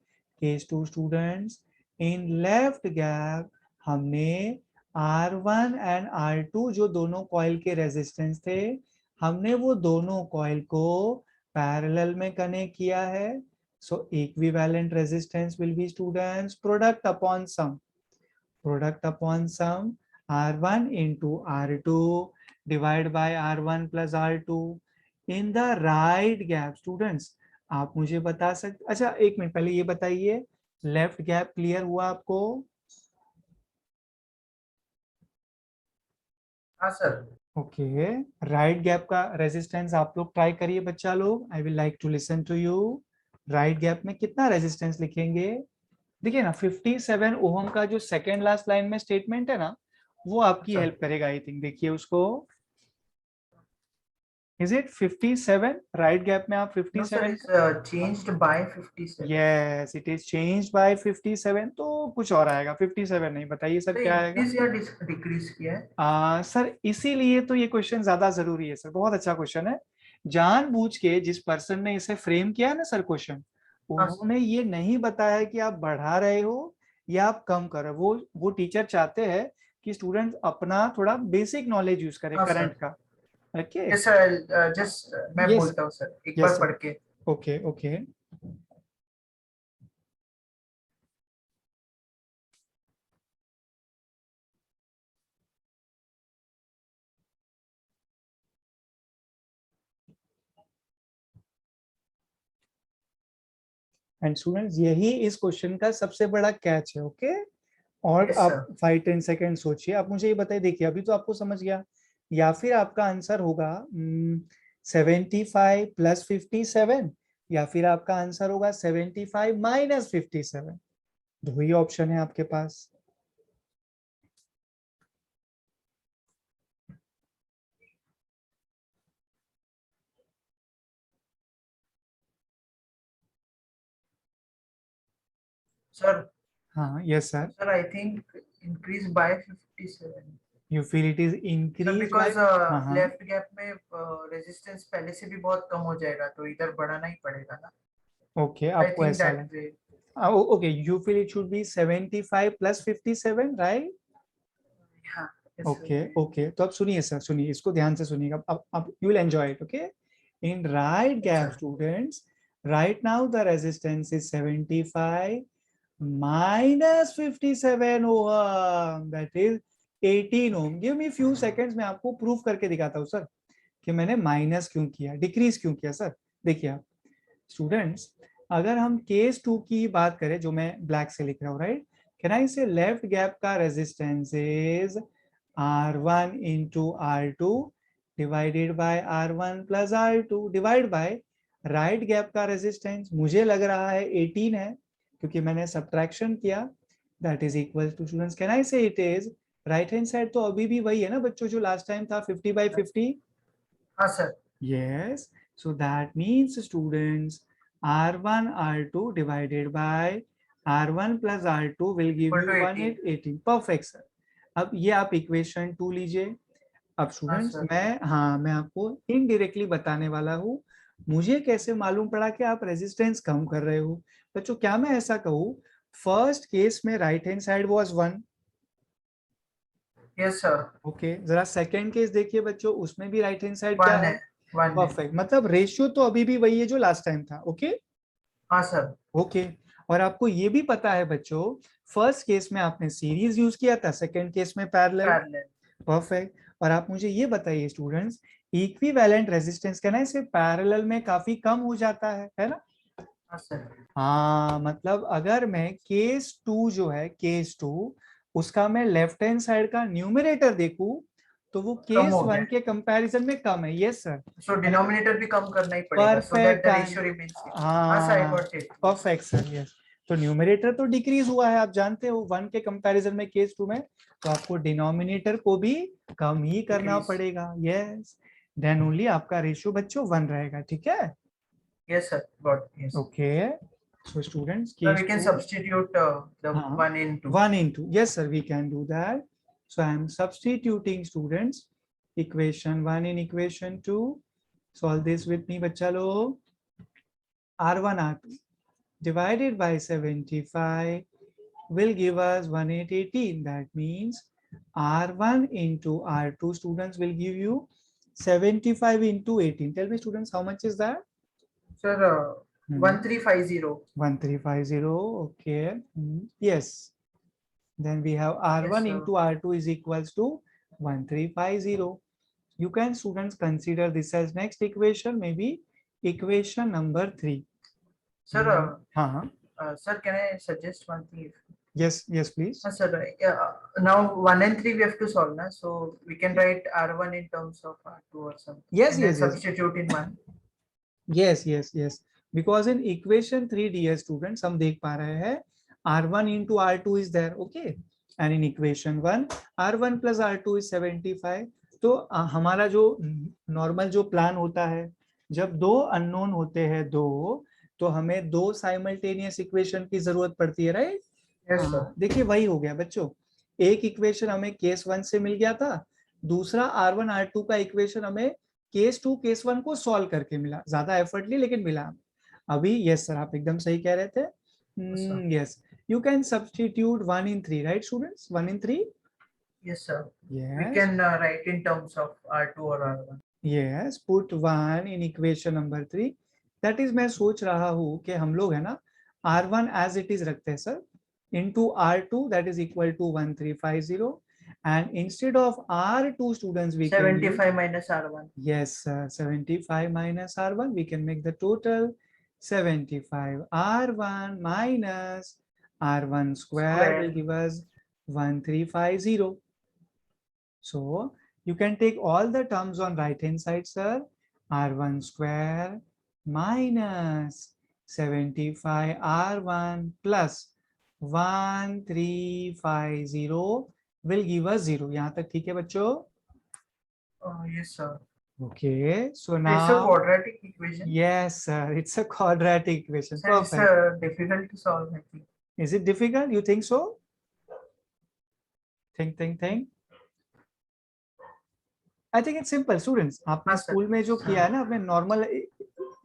Case 2 students, in left gap हमने R1 and R2 जो दोनों coil के resistance थे, हमने वो दोनों coil को parallel में connect किया है. So equivalent resistance will be, students, product upon sum. Product upon sum, R1 into R2 divided by R1 plus R2. In the right gap, students, आप मुझे बता सकते, अच्छा एक मिनट पहले ये बताइए, लेफ्ट गैप क्लियर हुआ आपको? हाँ सर. ओके, राइट गैप का रेजिस्टेंस आप लोग ट्राई करिए बच्चा लोग. I will like to listen to you. Right gap में कितना रेजिस्टेंस लिखेंगे? देखिए ना, 57 ओम का जो सेकेंड लास्ट लाइन में स्टेटमेंट है ना, वो आपकी हेल्प करेगा आई थिंक. देखिए उसको. Is it 57? Right gap में आप 57? No, sir, it's changed by 57. Yes, it is changed by 57. तो कुछ और आएगा. 57 नहीं, बताइए सर क्या आएगा? Increase या decrease किया है? सर इसीलिए तो ये क्वेश्चन ज्यादा जरूरी है सर. बहुत अच्छा क्वेश्चन है. जानबूझ के जिस पर्सन ने इसे फ्रेम किया है ना सर क्वेश्चन, उन्होंने ये नहीं बताया कि आप बढ़ा रहे हो या आप कम कर रहे हो. वो टीचर चाहते हैं कि स्टूडेंट अपना थोड़ा बेसिक नॉलेज यूज करे करंट का. ओके यस सर, जस्ट मैं बोलता हूँ सर एक बार पढ़ के. Okay okay. एंड स्टूडेंट्स यही इस क्वेश्चन का सबसे बड़ा कैच है, ओके। और Yes, आप sir. 5-10 सेकेंड सोचिए, आप मुझे ये बताइए, देखिए अभी तो आपको समझ गया, या फिर आपका आंसर होगा 75 प्लस 57, या फिर आपका आंसर होगा 75 माइनस 57। दो ही ऑप्शन है आपके पास। Sir, हाँ, yes sir. sir, I think increase by 57. You feel it is Sir, increase by. because हाँ हाँ, left gap में resistance पहले से भी बहुत कम हो जाएगा, तो इधर बढ़ाना ही पड़ेगा ना. ओके, I आपको think ऐसा that लग, way. Okay, you feel it should be 75 plus 57, right? Yeah. Yes, sir. Okay okay, तो अब सुनिए सर, सुनिए, इसको ध्यान से सुनिएगा, अब you will enjoy it, okay. In right Yes, gap sir. Students, right now the resistance is 75 minus 57 ohm, that is 18 ohm. Give me few seconds, मैं आपको प्रूफ करके दिखाता हूँ सर कि मैंने माइनस क्यों किया, डिक्रीज क्यों किया सर। देखिए आप स्टूडेंट्स, अगर हम केस 2 की बात करें, जो मैं ब्लैक से लिख रहा हूँ, राइट, कैन आई से लेफ्ट गैप का resistance is R1 into R2 divided by R1 plus R2 divide by right gap का रेजिस्टेंस मुझे लग रहा है 18 है, क्योंकि मैंने सब्ट्रैक्शन किया, that is equal to, students can I say it is, right hand side तो अभी भी वही है ना बच्चों जो लास्ट टाइम था, 50/50। हाँ sir. Yes, so that means students R1 R2 divided by R1 plus R2 will give Equal you to 18. 18। Perfect sir. अब ये आप इक्वेशन 2 लीजिए। अब हाँ स्टूडेंट्स sir. मैं आपको इनडायरेक्टली बताने वाला हूँ, मुझे कैसे मालूम पड़ा कि आप रेजिस्टेंस कम कर रहे हो। बच्चों क्या मैं ऐसा कहूँ, फर्स्ट केस में right hand side was 1, Yes, sir. Okay, जरा सेकंड केस देखिए बच्चों, उसमें भी राइट हैंड साइड क्या 1 है. है? 1 है. परफेक्ट, मतलब रेशियो तो अभी भी वही है जो लास्ट टाइम था, ओके हाँ sir. ओके। और आपको ये भी पता है बच्चों, फर्स्ट केस में आपने सीरीज यूज किया था, सेकंड केस में पैरेलल। Parallel. परफेक्ट। और आप मुझे ये बताइए स्टूडेंट्स, इक्विवेलेंट रेजिस्टेंस कहना है, इसे पैरेलल में काफी कम हो जाता है ना? हाँ sir. हाँ, मतलब अगर मैं केस 2 जो है, केस 2 उसका मैं लेफ्ट हैंड साइड का न्यूमरेटर देखूं तो वो कम केस हो 1 गया. के कंपैरिजन में कम है, यस सर। So denominator भी कम करना ही पड़ेगा, so that perfect, the ratio remains same. हाँ sir, I हाँ, got it. Perfect sir, yes. तो न्यूमरेटर तो डिक्रीज हुआ है, आप जानते हो 1 के कंपैरिजन में केस 2 में, तो आपको डिनोमिनेटर को भी कम ही करना Decrease. पड़ेगा, यस। देन ओनली आपका रेशियो बच्चों 1 रहेगा, ठीक है, Yes sir, got it. Yes. Okay. So students So we case can 2, substitute the हाँ, 1 into. 1 into, yes sir, we can do that. So I am substituting students equation 1 in equation 2. Solve this with me बच्चा लोग। R1 R2 divided by 75 will give us 1818. That means R1 into R2 students will give you 75 into 18. Tell me students, how much is that? Sir, 1350. 1350, okay. Yes. Then we have Yes R1 sir. into R2 is equals to 1350. You can students consider this as next equation, maybe equation number 3. Sir, हाँ, sir, can I suggest one thing? yes please. Sir, now 1 and 3 we have to solve, na? So we can write R1 in terms of R2 or something, Yes, and then yes, yes. substitute in 1. yes, because in equation 3 dear students हम देख पा रहे हैं R1 into R2 is there, okay, and in equation 1 R1 plus R2 is 75. तो हमारा जो normal जो plan होता है, जब दो अननोन होते हैं दो, तो हमें दो साइमल्टेनियस इक्वेशन की जरूरत पड़ती है, राइट? Yes sir. देखिए वही हो गया बच्चों, एक इक्वेशन हमें केस 1 से मिल गया था, दूसरा R1 R2 का इक्वेशन हमें केस 2 केस 1 को सॉल्व करके मिला, ज्यादा एफर्ट ली लेकिन मिला अभी। यस सर, आप एकदम सही कह रहे थे। Yes, you can substitute 1 in 3, right students, 1 in 3। Yes sir. We Yes, can write in terms of R2 or R1. yes, put 1 in equation number 3। that is मैं सोच रहा हूँ कि हम लोग है ना R1 as it is रखते हैं sir, into R2 that is equal to 1350, and instead of R2 students we can use 75 minus R1. yes sir, 75 minus R1, we can make the total 75 R1 minus R1 square will give us 1350. So you can take all the terms on right hand side, sir. R1 square minus 75 R1 plus 1350 will give us 0. यहाँ तक ठीक है बच्चों? Yes, sir. Okay, so It's a now quadratic equation. yes, sir, it's a quadratic equation. Sir, it's Perfect. difficult to solve, I think. Is it difficult? You think so? Think. I think it's simple, students. आपने हाँ, sir. School में जो किया है ना, आपने normal,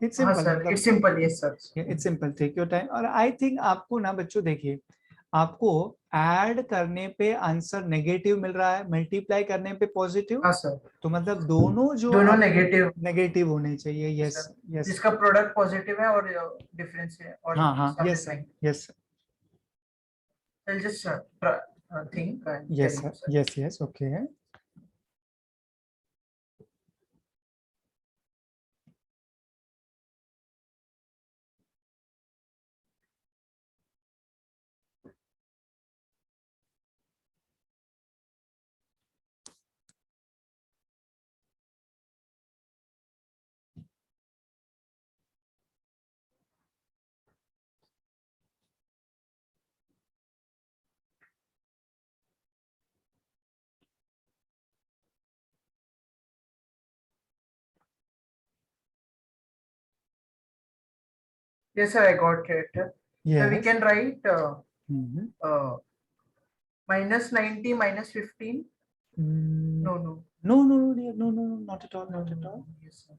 it's हाँ, simple. sir. मतलब It's simple. Yes, sir. it's simple. Take your time. और I think आपको ना बच्चों देखिए, आपको ऐड करने पे आंसर नेगेटिव मिल रहा है, मल्टीप्लाई करने पे पॉजिटिव. हाँ, sir. तो मतलब दोनों जो दोनों नेगेटिव नेगेटिव होने चाहिए. Yes yes. जिसका प्रोडक्ट पॉजिटिव है और डिफरेंस है और हाँ yes sir. Yes I'll just think and yes tell you, sir. sir. Yes okay. Yes, sir, I got it. Yes. So we can write Mm-hmm. minus 90 minus 15. No, dear. No, not at all. Yes, sir.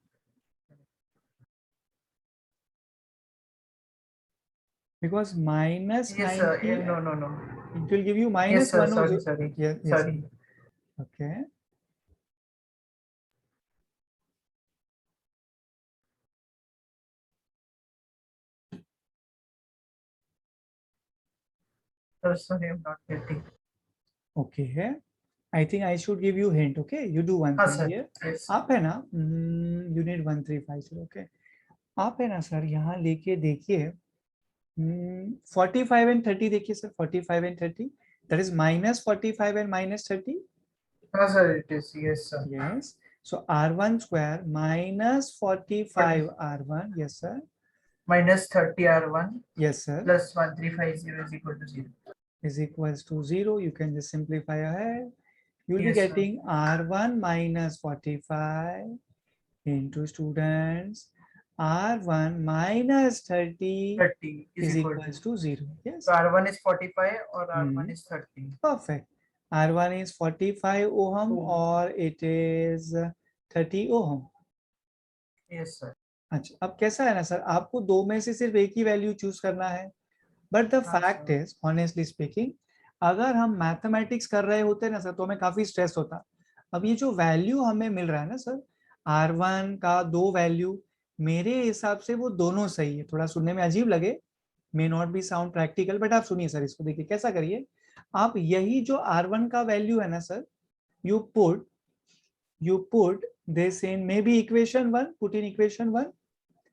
Because minus Yes, 90, sir. Yeah, no. it will give you minus Yes, sir. 1. Sorry. Yes. Sorry. Okay. Sorry, I'm not getting. Okay. I think I should give you hint. Okay. You do one thing sir. here. Yes. आप है ना, you need 1350. Okay. आप है ना sir, यहाँ लेके देखिए 45 and 30 देखिए sir. 45 and 30, that is minus 45 and minus 30. Sir, it is. Yes, sir. Yes. So R1 square minus 45 R1. Yes sir. Minus 30 R1. Yes sir. Plus 1350 is equal to 0. Is equals to 0. You can just simplify ahead. You'll be Yes, sir. getting R1 minus 45 into students. R1 minus 30 is equals to 0. Yes. So R1 is 45 or R1 is 30. Perfect. R1 is 45 ohm or it is 30 ohm. Yes, sir. अच्छा, अब कैसा है ना sir, आपको दो में से सिर्फ एक ही वैल्यू चूज करना है. But the fact is, honestly speaking, अगर हम मैथमेटिक्स कर रहे होते ना सर, तो हमें काफी स्ट्रेस होता. अब ये जो वैल्यू हमें मिल रहा है ना सर, R1 का दो वैल्यू, मेरे हिसाब से वो दोनों सही है. थोड़ा सुनने में अजीब लगे, may not be sound practical, but आप सुनिए सर इसको. देखिए कैसा करिए, आप यही जो R1 का वैल्यू है ना sir, you put this in maybe equation 1. Put in equation 1.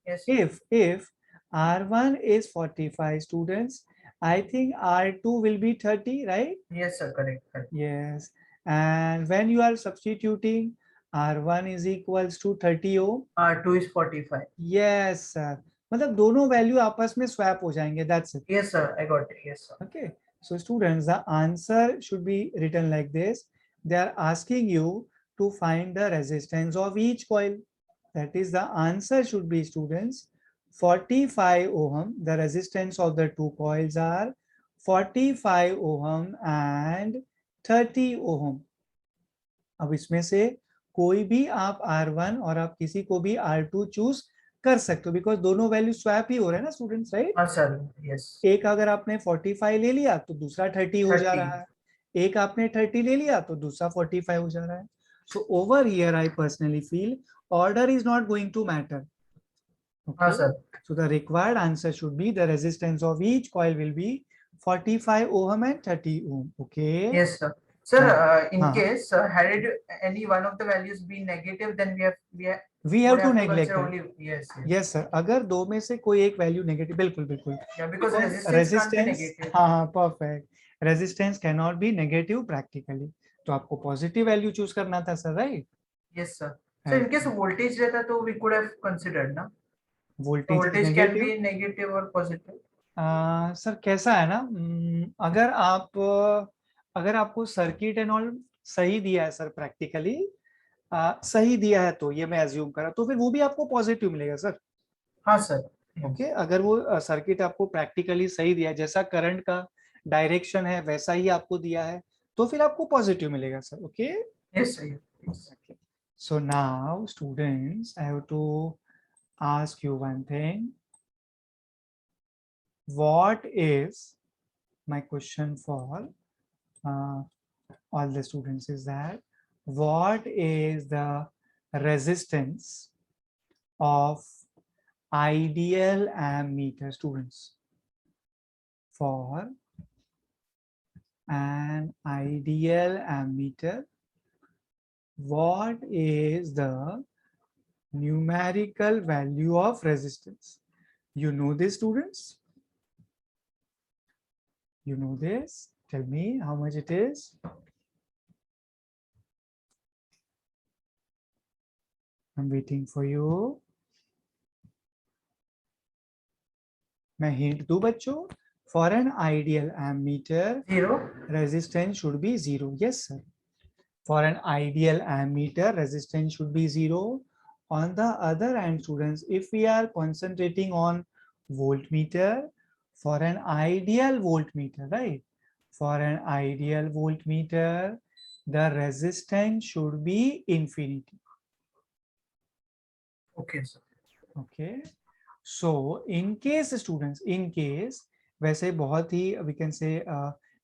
Yes. If R1 is 45 students, I think R2 will be 30, right? Yes, sir. Correct. Yes. And when you are substituting, R1 is equals to 30 ohm. R2 is 45. Yes, sir. मतलब दोनों value आपस में swap हो जाएंगे. That's it. Yes, sir. I got it. Yes, sir. Okay. So students, the answer should be written like this. They are asking you to find the resistance of each coil. That is, the answer should be, students, 45 ohm. The resistance of the two coils are 45 ohm and 30 ohm. अब इसमें से कोई भी आप R1 और आप किसी को भी R2 चूज कर सकते हो, बिकॉज दोनों वैल्यू स्वैप ही हो रहे हैं ना स्टूडेंट्स, राइट? हाँ सर. यस. एक अगर आपने 45 ले लिया तो दूसरा 30 हो जा रहा है. एक आपने 30 ले लिया तो दूसरा 45 हो जा रहा है. So over here I personally feel order is not going to matter. Okay. Sir. So the required answer should be the resistance of each coil will be 45 ohm and 30 ohm. Okay. Yes, sir. Sir, हाँ, in हाँ, case had it any one of the values be negative, then we we would have to have to neglect consider that. only yes. Yes sir, अगर दो में से कोई एक value negative, बिल्कुल बिल्कुल, Yeah, because because resistance can't be resistance, negative. हाँ perfect, resistance can not be negative practically, तो आपको पॉजिटिव वैल्यू चूज करना था sir, right? Yes, sir. So in case voltage रहता तो we could have considered ना. Voltage Voltage can negative, be negative or positive. Sir कैसा है ना, अगर आपको सर्किट एंड ऑल सही दिया है सर, प्रैक्टिकली सही दिया है, तो ये मैं एज्यूम करा, तो फिर वो भी आपको पॉजिटिव मिलेगा सर। हाँ सर. ओके, अगर वो सर्किट आपको प्रैक्टिकली सही दिया है, जैसा करंट का डायरेक्शन है वैसा ही आपको दिया है, तो फिर आपको पॉजिटिव मिलेगा sir. Okay, Yes, sir. Yes. So now students, I have to ask you one thing. What is my question for all the students is that what is the resistance of ideal ammeter, students? For an ideal ammeter, what is the numerical value of resistance? You know this, students? You know this? Tell me how much it is. I'm waiting for you. मैं hint दूं बच्चों? For an ideal ammeter, Zero. resistance should be 0. Yes, sir. For an ideal ammeter, resistance should be 0. On the other hand, students, if we are concentrating on voltmeter, for an ideal voltmeter, right? For an ideal voltmeter, the resistance should be infinity. Okay, sir. Okay. So in case students, in case, वैसे बहुत ही we can say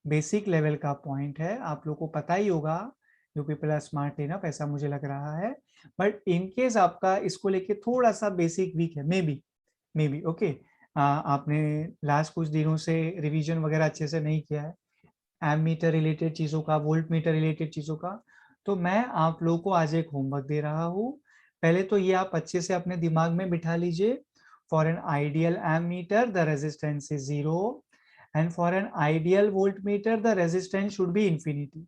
basic level का point है, आप लोगों को पता ही होगा, you people are smart enough, ऐसा मुझे लग रहा है, बट इन केस आपका इसको लेके थोड़ा सा बेसिक वीक है, मे बी ओके, आपने लास्ट कुछ दिनों से रिवीजन वगैरह अच्छे से नहीं किया है एमीटर रिलेटेड चीजों का, वोल्ट मीटर रिलेटेड चीजों का, तो मैं आप लोगों को आज एक होमवर्क दे रहा हूँ। पहले तो ये आप अच्छे से अपने दिमाग में बिठा लीजिए। For an ideal ammeter the resistance is 0 and for an ideal voltmeter the resistance should be infinity.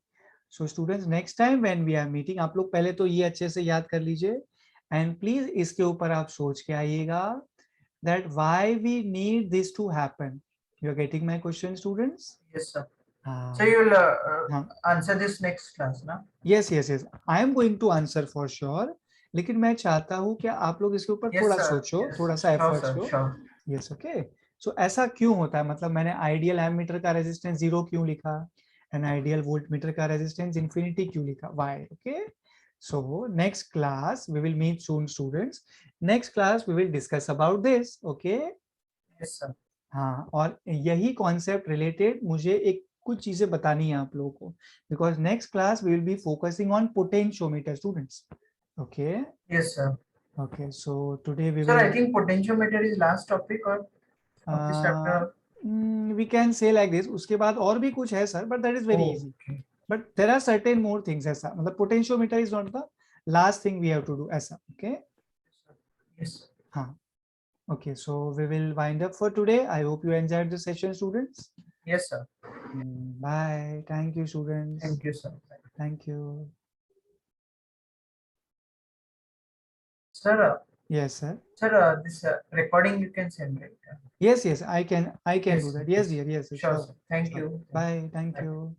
So students, next time when we are meeting, आप लोग पहले तो ये अच्छे से याद कर लीजिए एंड प्लीज इसके ऊपर आप सोच के आइएगा that why we need this to happen. You are getting my question students? Yes, sir. So you will हाँ, answer this next class, ना? Yes yes yes, I am going to answer for sure, लेकिन मैं चाहता हूँ कि आप लोग इसके ऊपर Yes, थोड़ा sir. सोचो, Yes. थोड़ा सा Sure, एफर्ट्स sir. लो। Sure. Yes, okay. सो ऐसा क्यों होता है, मतलब मैंने आइडियल एमीटर का रेजिस्टेंस 0 क्यों लिखा एंड आइडियल वोल्टमीटर का रेजिस्टेंस इंफिनिटी क्यों लिखा, why? Okay, so next class we will meet soon students, next class we will discuss about this, okay? Yes, sir. हाँ, और यही कॉन्सेप्ट रिलेटेड मुझे एक कुछ चीजें बतानी है आप लोगों को, because next class we will be focusing on potentiometer students, okay? Yes, sir. Okay, so today we Sir, will I think potentiometer is last topic or of this chapter. we can say like this, उसके बाद और भी कुछ है sir, but that is very easy. Okay. But there are certain more things ऐसा, मतलब potentiometer is not the last thing we have to do ऐसा, okay? Yes. हाँ, okay, so we will wind up for today. I hope you enjoyed the session, students. Yes, sir. Bye. Thank you, students. Thank you, sir. Thank you. Sir. Yes, sir. Sir, this recording you can send, right? Yes, I can Yes, do that. yes. Yes, dear. Yes, Sure, sir. Thank sure. you. Bye. Thank Bye. you.